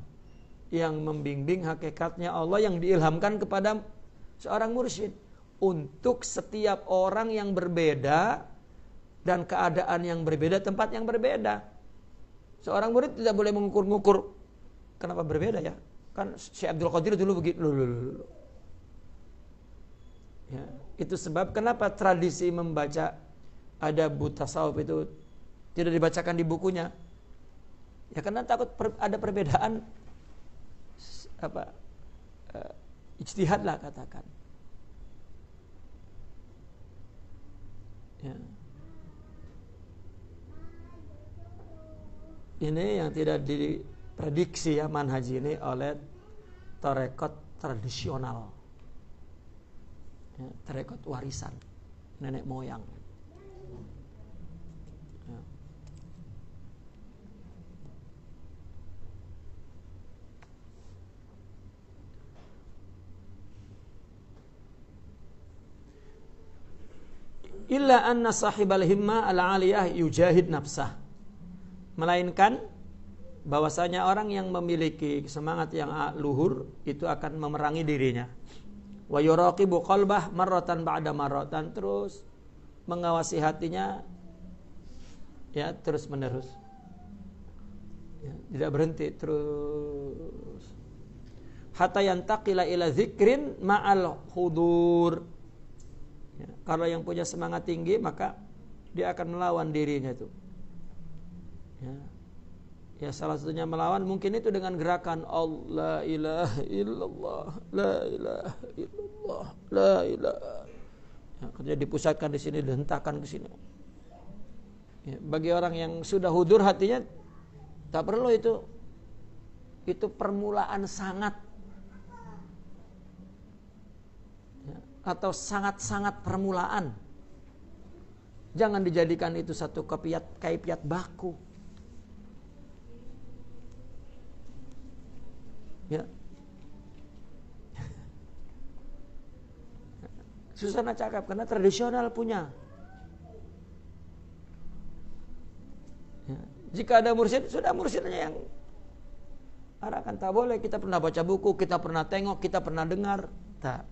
yang membimbing hakikatnya Allah yang diilhamkan kepada seorang mursyid. Untuk setiap orang yang berbeda dan keadaan yang berbeda, tempat yang berbeda. Seorang murid tidak boleh mengukur-ngukur. Kenapa berbeda ya? Kan Syekh Abdul Qadir dulu begitu. Ya, itu sebab kenapa tradisi membaca adab tasawuf itu tidak dibacakan di bukunya. Ya karena takut ada perbedaan ijtihad lah katakan. Ya. Ini yang tidak diprediksi ya manhaj ini oleh tarekat tradisional. Ya, tarekat warisan nenek moyang. Ya. Illa anna sahibal himma al-aliyah yujahid nafsah. Melainkan bahwasanya orang yang memiliki semangat yang luhur itu akan memerangi dirinya. Wa yuraqibu qalbah marratan ba'da marratan, terus mengawasi hatinya ya terus menerus. Ya, tidak berhenti terus. Hatta yantaqila ila dzikrin ma'al hudur. Ya, kalau yang punya semangat tinggi maka dia akan melawan dirinya itu. Ya salah satunya melawan mungkin itu dengan gerakan Allah ilaha illallah, la ilaha illallah, la ilaha. Ya, kerja dipusatkan di sini, dihentakkan ke sini. Ya, bagi orang yang sudah hudur hatinya tak perlu itu. Itu permulaan sangat. Ya, atau sangat-sangat permulaan. Jangan dijadikan itu satu kaifiat baku. Ya. Susana cakap karena tradisional punya. Ya. Jika ada mursyid, sudah mursyidnya yang arahkan. Tak boleh kita pernah baca buku, kita pernah tengok, kita pernah dengar. Tak.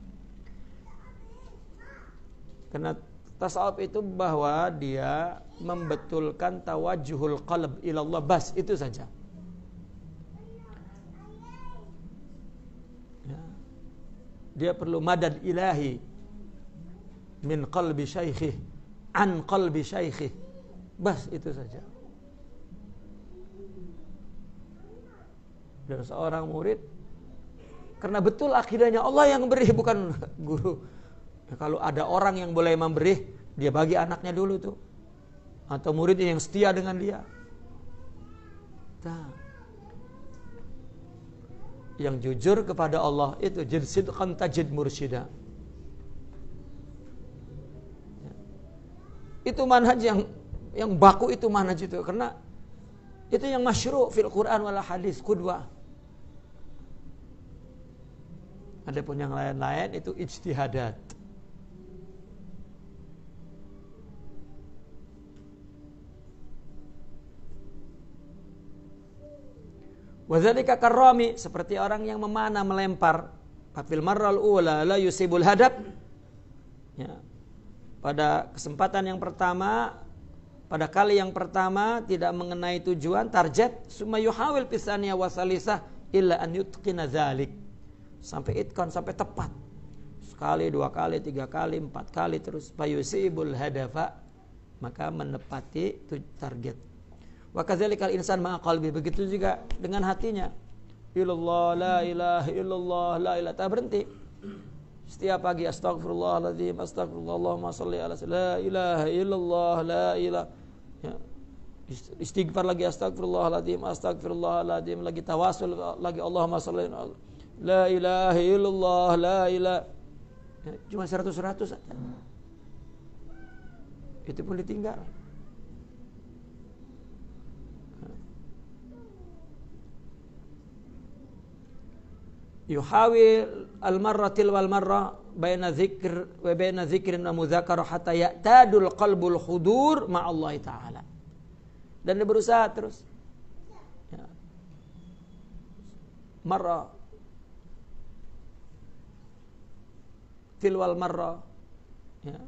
Karena tasawuf itu bahwa dia membetulkan tawajjuhul qalb ilallah, bas itu saja. dia perlu madad ilahi min qalbi syaikhih, an qalbi syaikhih. Bas, itu saja. Dan seorang murid, karena betul akidahnya Allah yang beri, bukan guru. Ya, kalau ada orang yang boleh memberi, dia bagi anaknya dulu tuh, atau muridnya yang setia dengan dia. Nah, yang jujur kepada Allah itu jid sidqan tajid mursyida. Itu manhaj yang baku, itu manhaj itu, karena itu yang masyru' fil Quran wal hadis, qudwah. Adapun yang lain-lain itu ijtihadat. Wadzalika karrami, seperti orang yang memanah, melempar. Fil marral ula la yusibul hadab. Ya. Pada kesempatan yang pertama, pada kali yang pertama tidak mengenai tujuan, target, summa yuhawil pisaniya wasalisah illa an yutqina dzalik. Sampai itqan, sampai tepat. Sekali, dua kali, tiga kali, empat kali, terus fayusibul hadafa, maka menepati target. Wa kadzalikal insan ma'a qalbi, begitu juga dengan hatinya. Illallah, la ilaha illallah, la ilaha, tak berhenti. Setiap pagi astagfirullahaladzim, astagfirullah, Allahumma salli ala la ilaha illallah, la ilaha. Ya. Istighfar lagi, astagfirullahaladzim, astagfirullahaladzim, lagi tawasul lagi, Allahumma salli ala la ilaha illallah, la ilaha. Ya, cuma 100 saja. Itu pun ditinggal. Yuhawil al-marratil wal marrah baina dzikr wa baina dzikrin wa mudzakarah hatta ya'tadul qalbul hudur ma'allah ta'ala. Dan dia berusaha terus. Ya. Marrah til wal marrah. Ya.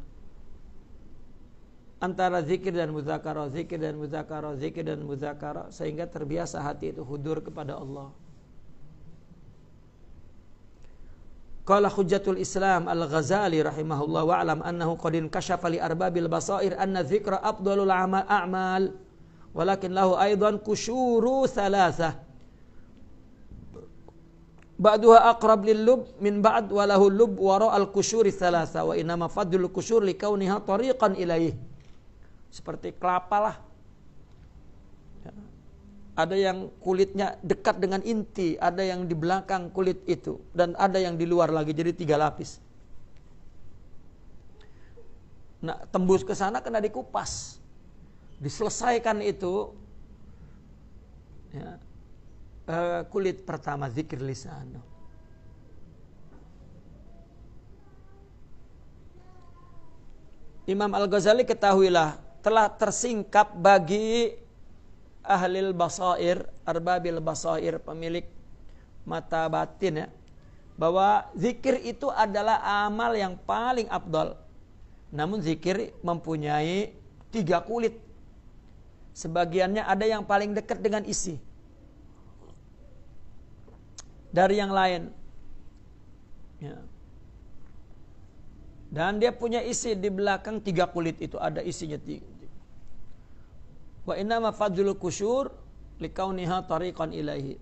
Antara zikir dan mudzakarah, zikir dan mudzakarah, zikir dan mudzakarah, sehingga terbiasa hati itu hudur kepada Allah. Qala Hujjatul Islam Al-Ghazali rahimahullah wa alam annahu qad inkashafa li arbabil basair anna dzikra afdalul a'mal walakin lahu aidan kusyuru thalathah ba'duha aqrab lil lub min ba'd wa lahu lub wara al kusyuri thalatha wa inma fadlul kusyur li kauniha tariqan ilaih. Seperti kelapa lah. Ada yang kulitnya dekat dengan inti, ada yang di belakang kulit itu, dan ada yang di luar lagi, jadi 3 lapis. Nah, tembus ke sana kena dikupas, diselesaikan itu. Ya, kulit pertama zikir lisan. Imam Al-Ghazali ketahuilah telah tersingkap bagi ahlil basair, arbabil basair, pemilik mata batin, ya, bahwa zikir itu adalah amal yang paling afdal. Namun zikir mempunyai 3 kulit. Sebagiannya ada yang paling dekat dengan isi dari yang lain, ya. Dan dia punya isi di belakang 3 kulit itu, ada isinya 3. Wa inna ma fadlul kusyur likauniha tariqan ilaihi.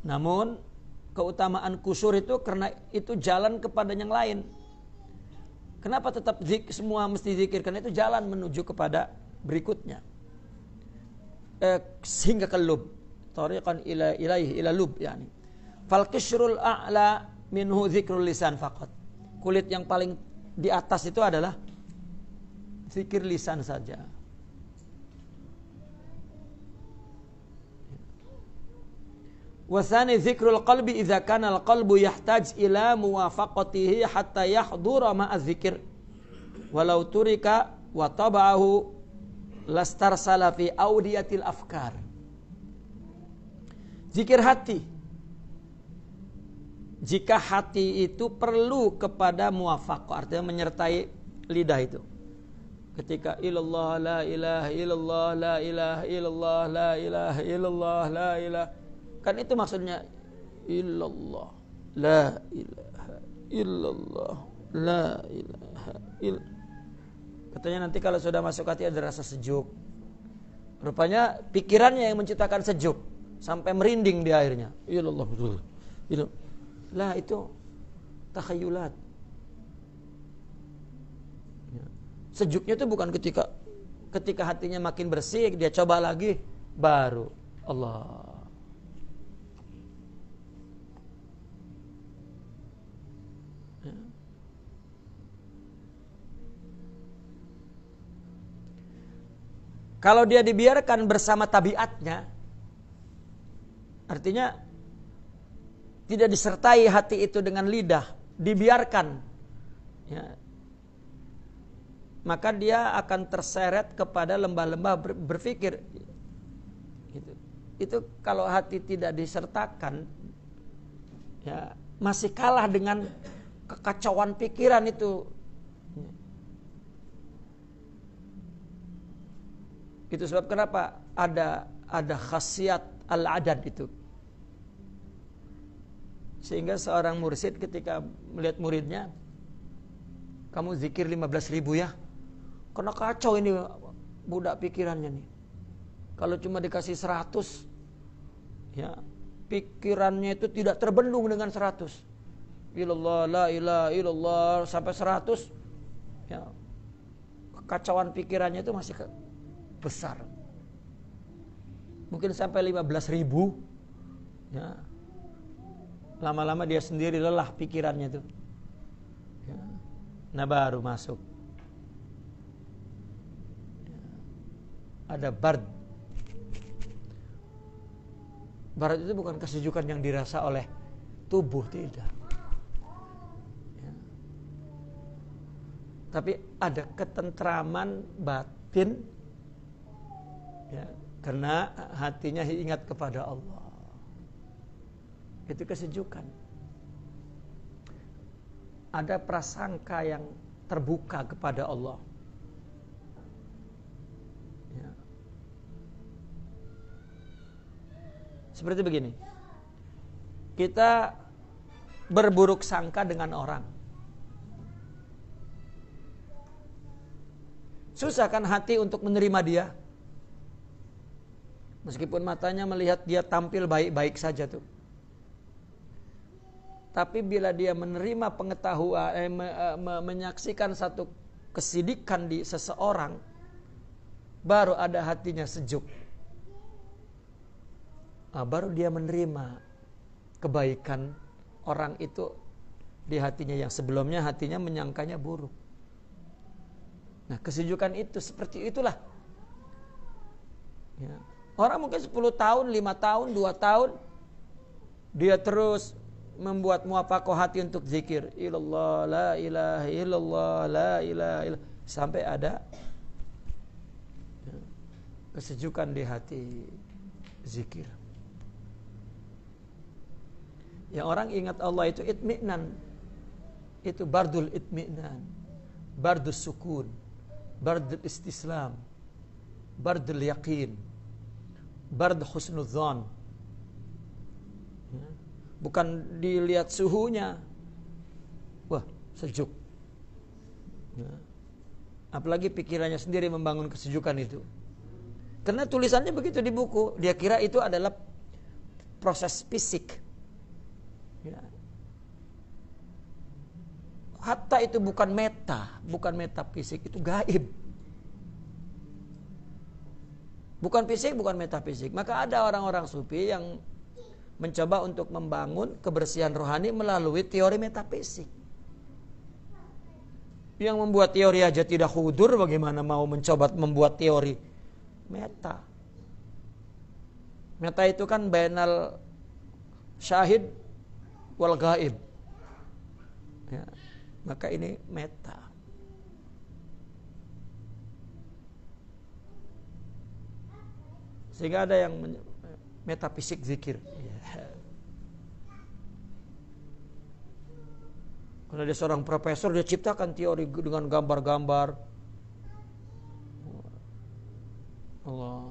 Namun keutamaan kusyur itu karena itu jalan kepada yang lain. Kenapa tetap semua mesti zikir? Karena itu jalan menuju kepada berikutnya. Sehingga ke lub. Tariqan ilaihi ila lub, yani. Fal kisyrul a'la minhu zikrul lisan faqat. Kulit yang paling di atas itu adalah zikir lisan saja. Wasani zikrul qalbi idza kana al-qalbu yahtaj ila muwafaqatihi hatta yahdura ma'a dzikir. Walau turika wa taba'ahu lastarsala fi audiyatil afkar. Zikir hati. Jika hati itu perlu kepada muwafaqah, artinya menyertai lidah itu. Ketika ilallah la ilaha illallah la ilaha illallah la ilaha illallah la ilaha, kan itu maksudnya illallah. La ilaha illallah. La ilaha illallah. Katanya nanti kalau sudah masuk hati ada rasa sejuk. Rupanya pikirannya yang menciptakan sejuk sampai merinding di akhirnya. Illallah. Lah itu takhayulat. Sejuknya itu bukan ketika hatinya makin bersih, dia coba lagi, baru Allah. Ya. Kalau dia dibiarkan bersama tabiatnya, artinya tidak disertai hati itu dengan lidah, dibiarkan, ya, maka dia akan terseret kepada lembah-lembah berpikir. Itu kalau hati tidak disertakan, ya masih kalah dengan kekacauan pikiran itu. Itu sebab kenapa ada khasiat al-adad itu. Sehingga seorang mursyid ketika melihat muridnya, kamu zikir 15.000 ya. Karena kacau ini budak pikirannya nih. Kalau cuma dikasih 100, ya pikirannya itu tidak terbendung dengan 100. Ilallah, la ilaha illallah sampai 100, ya kekacauan pikirannya itu masih besar. Mungkin sampai 15.000, ya lama-lama dia sendiri lelah pikirannya itu, ya. Nah baru masuk, ya. Ada bard. Bard itu bukan kesejukan yang dirasa oleh tubuh, tidak, ya. Tapi ada ketentraman batin, ya, karena hatinya ingat kepada Allah. Itu kesejukan. Ada prasangka yang terbuka kepada Allah, ya. Seperti begini, kita berburuk sangka dengan orang. Susah kan hati untuk menerima dia, meskipun matanya melihat dia tampil baik-baik saja tuh. Tapi bila dia menerima pengetahuan, menyaksikan satu kesidikan di seseorang, baru ada hatinya sejuk. Baru dia menerima kebaikan orang itu di hatinya, yang sebelumnya hatinya menyangkanya buruk. Nah kesejukan itu seperti itulah, ya. Orang mungkin 10 tahun, 5 tahun, 2 tahun, dia terus membuat muafaqah hati untuk zikir ilallah, la ilaha illallah, la ilaha illallah, sampai ada, ya, kesejukan di hati zikir. Yang orang ingat Allah itu itminan, itu bardul itminan, bardul sukun, bardul istislam, bardul yaqin, bard husnudzan. Bukan dilihat suhunya, wah sejuk, ya. Apalagi pikirannya sendiri membangun kesejukan itu. Karena tulisannya begitu di buku, dia kira itu adalah proses fisik, ya. Hatta itu bukan metafisik, itu gaib. Bukan fisik, bukan metafisik. Maka ada orang-orang sufi yang mencoba untuk membangun kebersihan rohani melalui teori metafisik. Yang membuat teori aja tidak khudur, bagaimana mau mencoba membuat teori meta? Meta itu kan bainal syahid wal gaib, ya. Maka ini meta. Sehingga ada yang metafisik zikir, ya. Karena dia seorang profesor, dia ciptakan teori dengan gambar-gambar. Allah.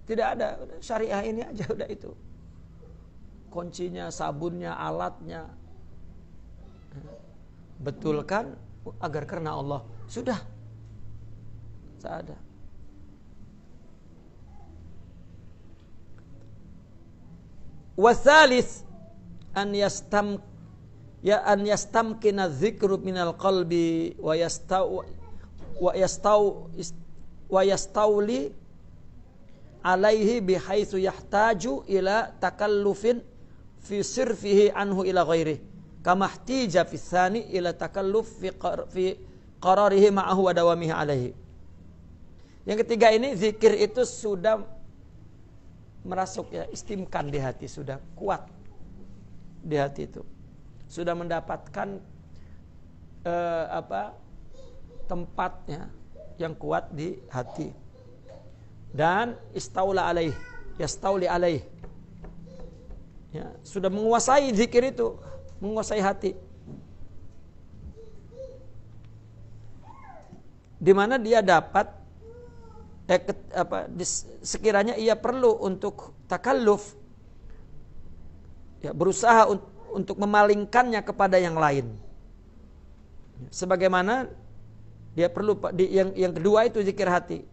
Tidak ada, syariah ini aja udah itu. kuncinya, sabunnya, alatnya. Betulkan agar karena Allah. Sudah. Tak ada. Wasalis an yastamkina dzikru minal qalbi wa yastawli alaihi bihaitsu yahtaju ila takallufin fi sirfihi anhu ila ghairihi kama ihtija fi tsani ila takalluf fi qararihi ma'ahu wa dawamihi alaihi. Yang ketiga ini zikir itu sudah merasuk ya, istimkan di hati, sudah kuat di hati itu. Sudah mendapatkan tempatnya yang kuat di hati. Dan istaula alaih, yastauli alaih. Ya, sudah menguasai zikir itu, menguasai hati. Di mana dia dapat sekiranya ia perlu untuk takalluf, ya, berusaha untuk memalingkannya kepada yang lain. Sebagaimana dia perlu yang kedua itu zikir hati.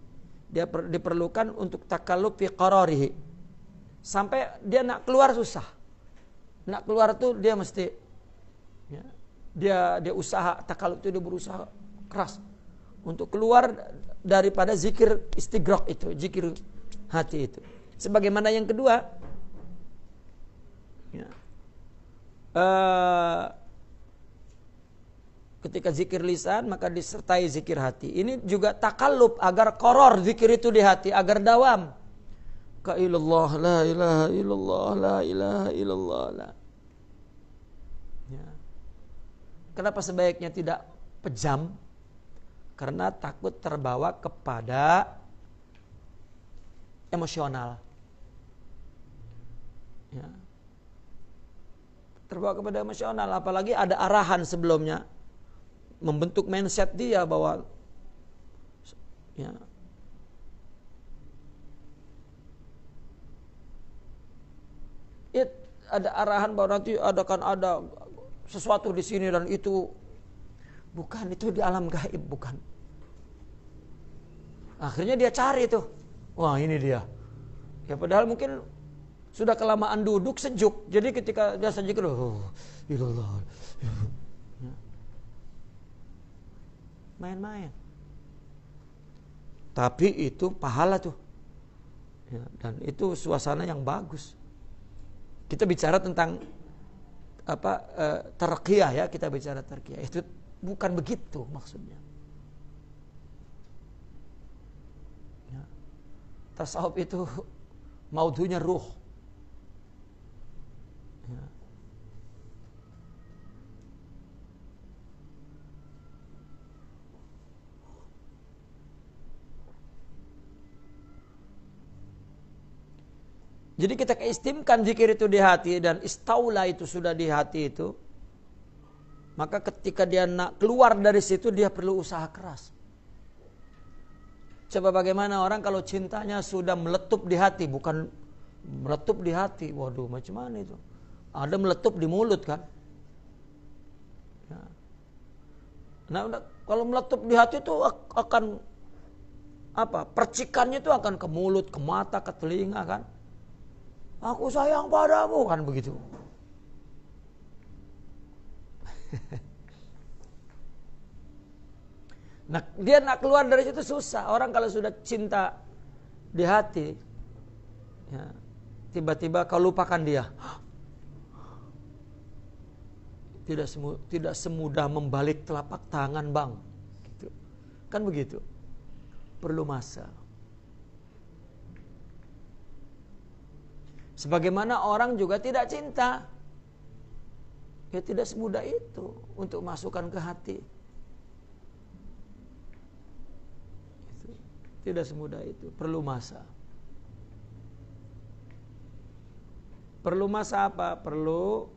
Dia diperlukan untuk takalluf fi qararihi. Sampai dia nak keluar susah. Nak keluar tuh dia mesti ya, dia usaha takalluf itu, dia berusaha keras untuk keluar daripada zikir istighraq itu, zikir hati itu. Sebagaimana yang kedua, ya, ketika zikir lisan maka disertai zikir hati. Ini juga takallub agar qoror zikir itu di hati, agar dawam. Ka ilallah, la ilaha illallah, la ilaha illallah. La. Ya. Kenapa sebaiknya tidak pejam? Karena takut terbawa kepada emosional. Ya. Terbawa kepada emosional, apalagi ada arahan sebelumnya membentuk mindset dia bahwa ya, ada arahan bahwa nanti ada sesuatu di sini dan itu bukan, itu di alam gaib, bukan. Akhirnya dia cari tuh, wah ini dia. Ya padahal mungkin sudah kelamaan duduk sejuk. Jadi ketika dia sejuk, ilallah. Main-main. Tapi itu pahala tuh. Ya, dan itu suasana yang bagus. Kita bicara tentang tarqiyah ya, kita bicara tarqiyah. Itu bukan begitu maksudnya. Ya. Tasawuf itu maudunya ruh. Ya. Jadi kita keistimkan zikir itu di hati dan istaula itu sudah di hati itu. Maka ketika dia nak keluar dari situ dia perlu usaha keras. Coba bagaimana orang kalau cintanya sudah meletup di hati, bukan meletup di hati. Waduh, macam mana itu? Ada meletup di mulut kan? Ya. Nah, kalau meletup di hati itu akan percikannya itu akan ke mulut, ke mata, ke telinga kan? Aku sayang padamu kan begitu. Nah, dia nak keluar dari situ susah. Orang kalau sudah cinta di hati, ya, tiba-tiba kau lupakan dia. Tidak semudah membalik telapak tangan, bang. Gitu. Kan begitu. Perlu masa. Sebagaimana orang juga tidak cinta, ya tidak semudah itu untuk masukkan ke hati. Tidak semudah itu, perlu masa. Perlu masa apa? Perlu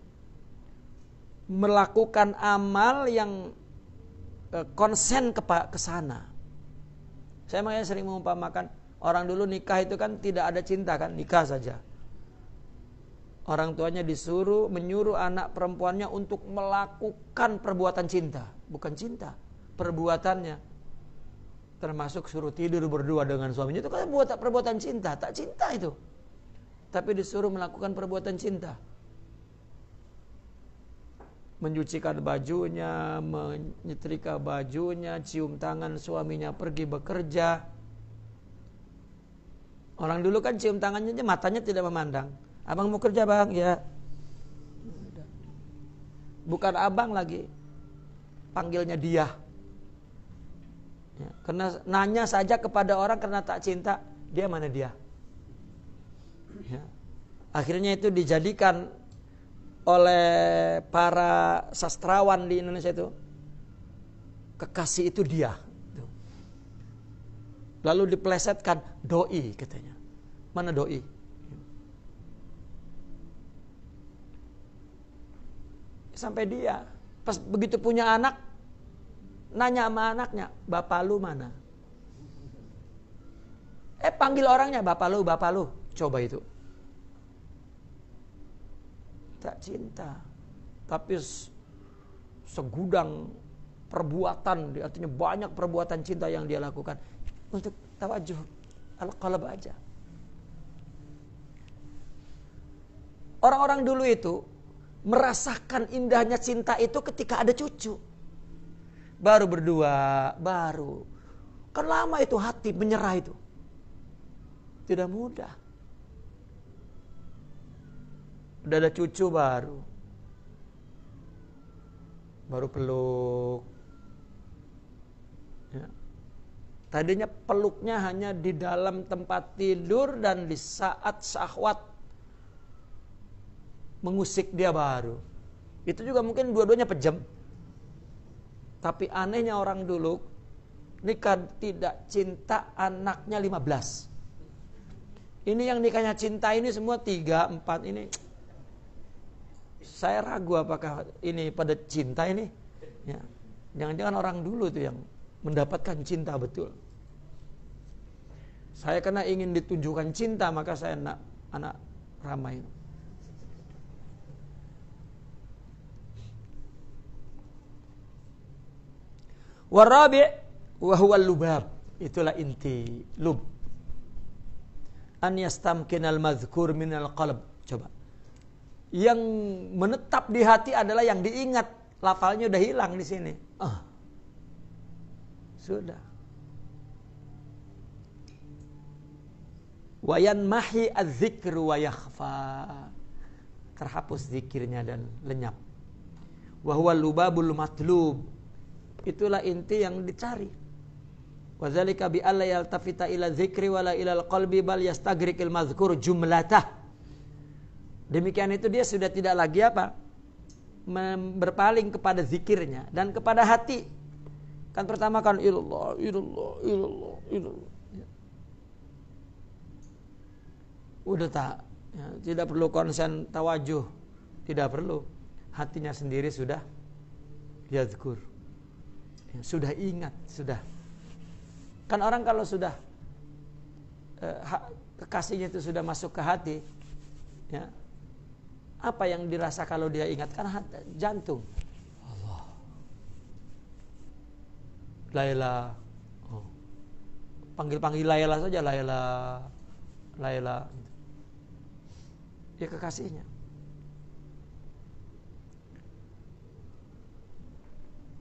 melakukan amal yang konsen ke sana. Saya makanya sering mengumpamakan orang dulu nikah itu kan tidak ada cinta kan, nikah saja. Orang tuanya menyuruh anak perempuannya untuk melakukan perbuatan cinta. Bukan cinta, perbuatannya. Termasuk suruh tidur berdua dengan suaminya. Itu kan perbuatan cinta, tak cinta itu. Tapi disuruh melakukan perbuatan cinta. Mencucikan bajunya, menyetrika bajunya, cium tangan suaminya pergi bekerja. Orang dulu kan cium tangannya aja matanya tidak memandang. Abang mau kerja bang? Ya. Bukan abang lagi. Panggilnya dia. Ya, karena nanya saja kepada orang karena tak cinta. Dia mana dia? Ya. Akhirnya itu dijadikan oleh para sastrawan di Indonesia itu. Kekasih itu dia. Lalu dipelesetkan doi katanya. Mana doi? Sampai dia pas begitu punya anak nanya sama anaknya, bapak lu mana? Panggil orangnya bapak lu. Coba itu. Tak cinta. Tapi segudang perbuatan, artinya banyak perbuatan cinta yang dia lakukan untuk tawajuh al-qalb aja. Orang-orang dulu itu merasakan indahnya cinta itu ketika ada cucu. Baru berdua, baru. Kan lama itu hati menyerah itu. Tidak mudah. Udah ada cucu baru peluk. Ya. Tadinya peluknya hanya di dalam tempat tidur dan di saat syahwat mengusik dia baru. Itu juga mungkin dua-duanya pejam. Tapi anehnya orang dulu nikah tidak cinta anaknya 15. Ini yang nikahnya cinta ini semua 3, 4 ini. Saya ragu apakah ini pada cinta ini. Ya. Jangan-jangan orang dulu tuh yang mendapatkan cinta betul. Saya karena ingin ditunjukkan cinta maka saya anak ramai. Warabi' wa huwa lubab. Itulah inti lub. An yastamkinal madhkur minal qalb. Coba. Yang menetap di hati adalah yang diingat. Lafalnya udah hilang di sini. Sudah. Wa yanmahi adz-dzikru wa yakhfa. Terhapus zikirnya dan lenyap. Wa huwa lubabul matlub. Itulah inti yang dicari. Wa dzalika bi alla yaltafita ila dzikri wala ilal qalbi bal yastagrikil mazkur jumlatah. Demikian itu dia sudah tidak lagi berpaling kepada zikirnya dan kepada hati. Kan pertama kan ilallah. Udah tak, ya, tidak perlu konsen tawajuh, tidak perlu. Hatinya sendiri sudah yazkur. Sudah ingat, sudah. Kan orang kalau sudah kekasihnya itu sudah masuk ke hati, ya, apa yang dirasa kalau dia ingat? Kan jantung. Allah. Laila. Panggil-panggil Laila saja, Laila. Dia kekasihnya.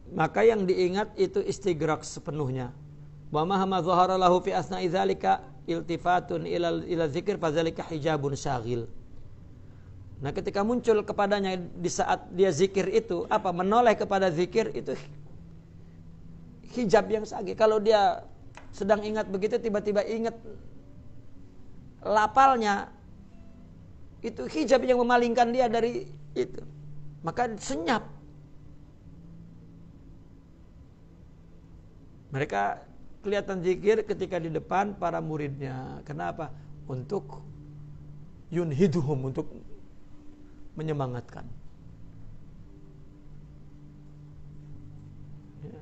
Maka yang diingat itu istighraq sepenuhnya. Wa ma hama dhahara lahu fi asna'i dzalika iltifatun ila dzikir fa dzalika hijabun syagil. Nah, ketika muncul kepadanya di saat dia zikir itu, menoleh kepada zikir itu hijab yang syagil. Kalau dia sedang ingat begitu tiba-tiba ingat lapalnya, itu hijab yang memalingkan dia dari itu. Maka senyap. Mereka kelihatan zikir ketika di depan para muridnya. Kenapa? Untuk yunhiduhum, untuk menyemangatkan. Ya.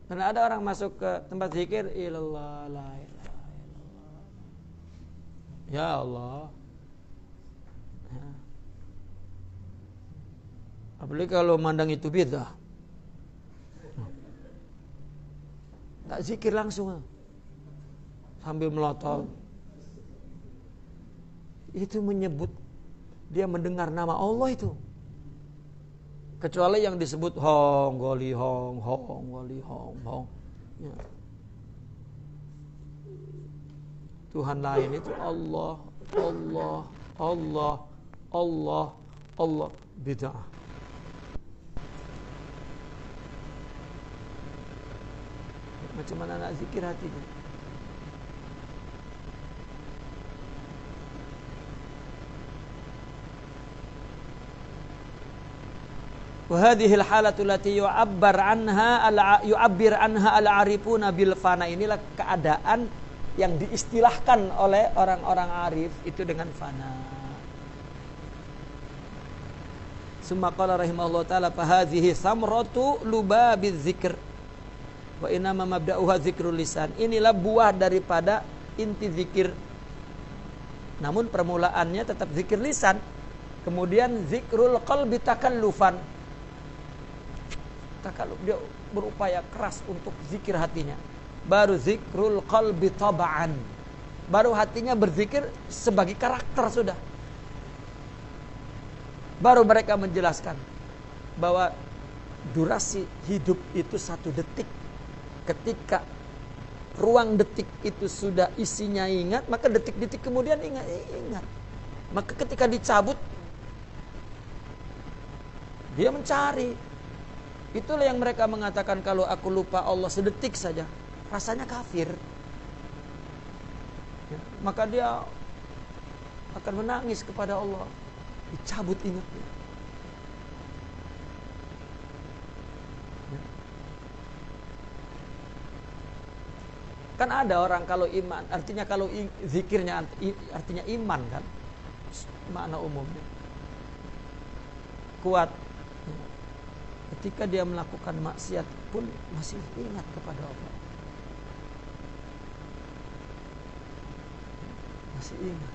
Karena ada orang masuk ke tempat zikir, ilallah, la ilaha illallah. Ya Allah, Apalagi kalau mandang itu bid'ah. Tak zikir langsung sambil melotot. Itu menyebut dia mendengar nama Allah itu. Kecuali yang disebut hong goli hong goli hong. Ya. Tuhan lain itu Allah bid'ah. Macam mana nak zikir hatinya? Wahadihil halatu lati yu'abbir anha al-arifuna bil fana. Inilah keadaan yang diistilahkan oleh orang-orang arif itu dengan fana. Summa qala rahimahullah ta'ala fa hadhihi samratu lubabiz zikr wa inna mabda'uha zikrul lisan. Inilah buah daripada inti zikir. Namun permulaannya tetap zikir lisan. Kemudian zikrul qalbi takallufan. Takalluf, dia berupaya keras untuk zikir hatinya. Baru zikrul qalbi taba'an. Baru hatinya berzikir sebagai karakter sudah. Baru mereka menjelaskan bahwa durasi hidup itu 1 detik. Ketika ruang detik itu sudah isinya ingat, maka detik-detik kemudian ingat. Maka ketika dicabut, dia mencari. Itulah yang mereka mengatakan, kalau aku lupa Allah sedetik saja, rasanya kafir. Ya, maka dia akan menangis kepada Allah. Dicabut ingatnya. Ya. Kan ada orang kalau iman, artinya kalau zikirnya artinya iman kan, makna umumnya kuat. Ketika dia melakukan maksiat pun masih ingat kepada Allah. Masih ingat.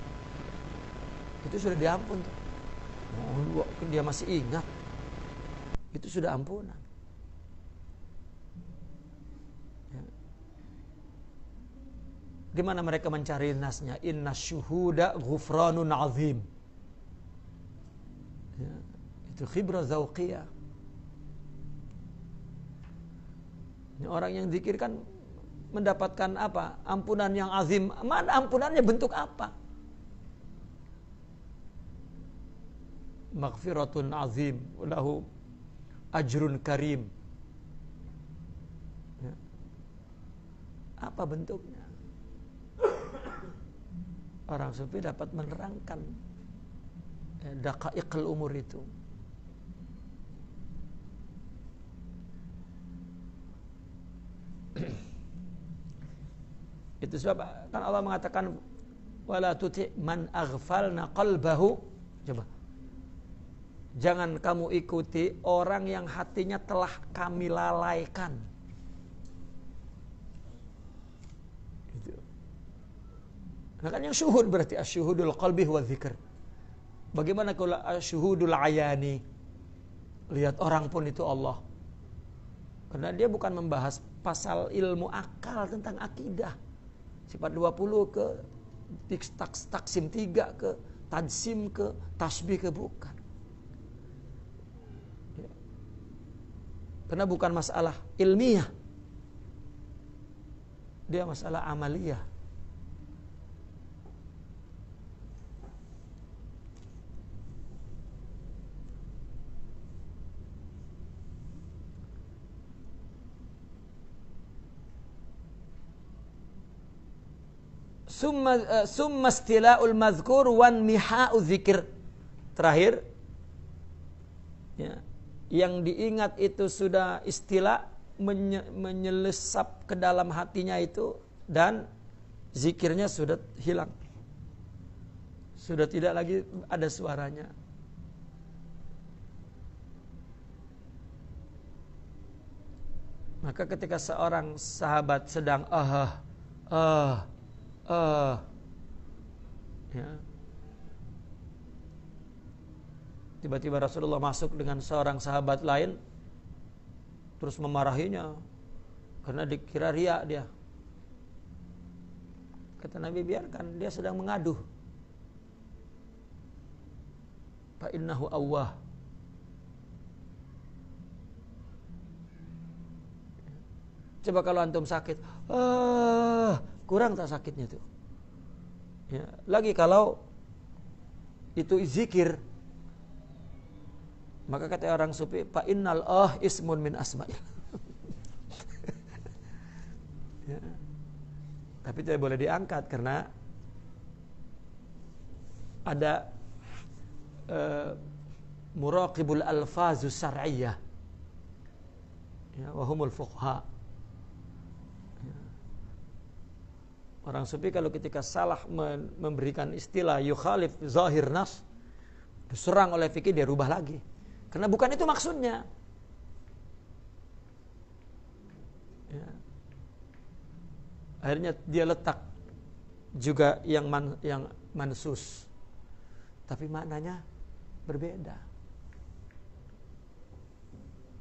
Itu sudah diampun tuh. Oh, dia masih ingat. Itu sudah ampunan. Ya. Di mana mereka mencari nasnya? Inna syuhuda ghufranun azim. Ya. Itu khibra zawqiyah. Orang yang zikir kan mendapatkan apa? Ampunan yang azim. Mana ampunannya bentuk apa? Maghfiratun azim, lahu ajrun karim. Ya. Apa bentuknya? Orang sufi dapat menerangkan daqaiqul umur itu. Itu sebab kan Allah mengatakan wala tuti man aghfalna qalbahu. Coba. Jangan kamu ikuti orang yang hatinya telah kami lalaikan. Gitu. Nah kan yang syuhud berarti asyuhudul qalbi wa dzikr. Bagaimana kalau asyuhudul ayani? Lihat orang pun itu Allah. Karena dia bukan membahas pasal ilmu akal tentang akidah. Sifat 20 ke taksim 3 ke tajsim ke tasbih ke bukan. Ya. Karena bukan masalah ilmiah. Dia masalah amaliyah. Summa istila'ul mazkur wan miha'u zikir. Terakhir ya, yang diingat itu sudah istilah menyelesap ke dalam hatinya itu, dan zikirnya sudah hilang, sudah tidak lagi ada suaranya. Maka ketika seorang sahabat sedang ya, Tiba-tiba Rasulullah masuk dengan seorang sahabat lain, terus memarahinya karena dikira riya dia. Kata Nabi, biarkan, dia sedang mengadu. Fa innahu awwah. Coba kalau antum sakit, kurang tak sakitnya tuh. Ya, lagi kalau itu zikir, maka kata orang sufi, fa innal ismun min asma'il. Ya. Tapi tidak boleh diangkat karena ada muraqibul alfazus syar'iyyah. Ya, wa humul fuqaha. Ya. Orang sufi kalau ketika salah memberikan istilah yukhalif zahir nas, diserang oleh fikih, dia rubah lagi. Karena bukan itu maksudnya. Ya. Akhirnya dia letak juga yang mansus, tapi maknanya berbeda.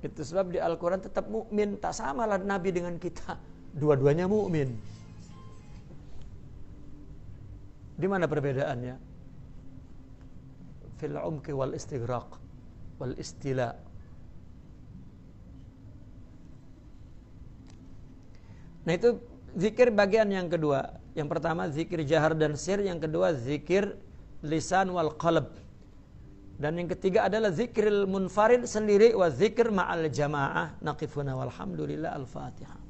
Itu sebab di Al-Quran tetap mukmin, tak samalah Nabi dengan kita. Dua-duanya mukmin. Di mana perbedaannya? Fil umki wal istighraq wal istila. Nah itu zikir bagian yang kedua. Yang pertama zikir jahar dan sir, yang kedua zikir lisan wal qalb. Dan yang ketiga adalah zikril munfarid sendiri wa zikir ma'al jamaah. Naqifuna walhamdulillah. Al-Fatihah.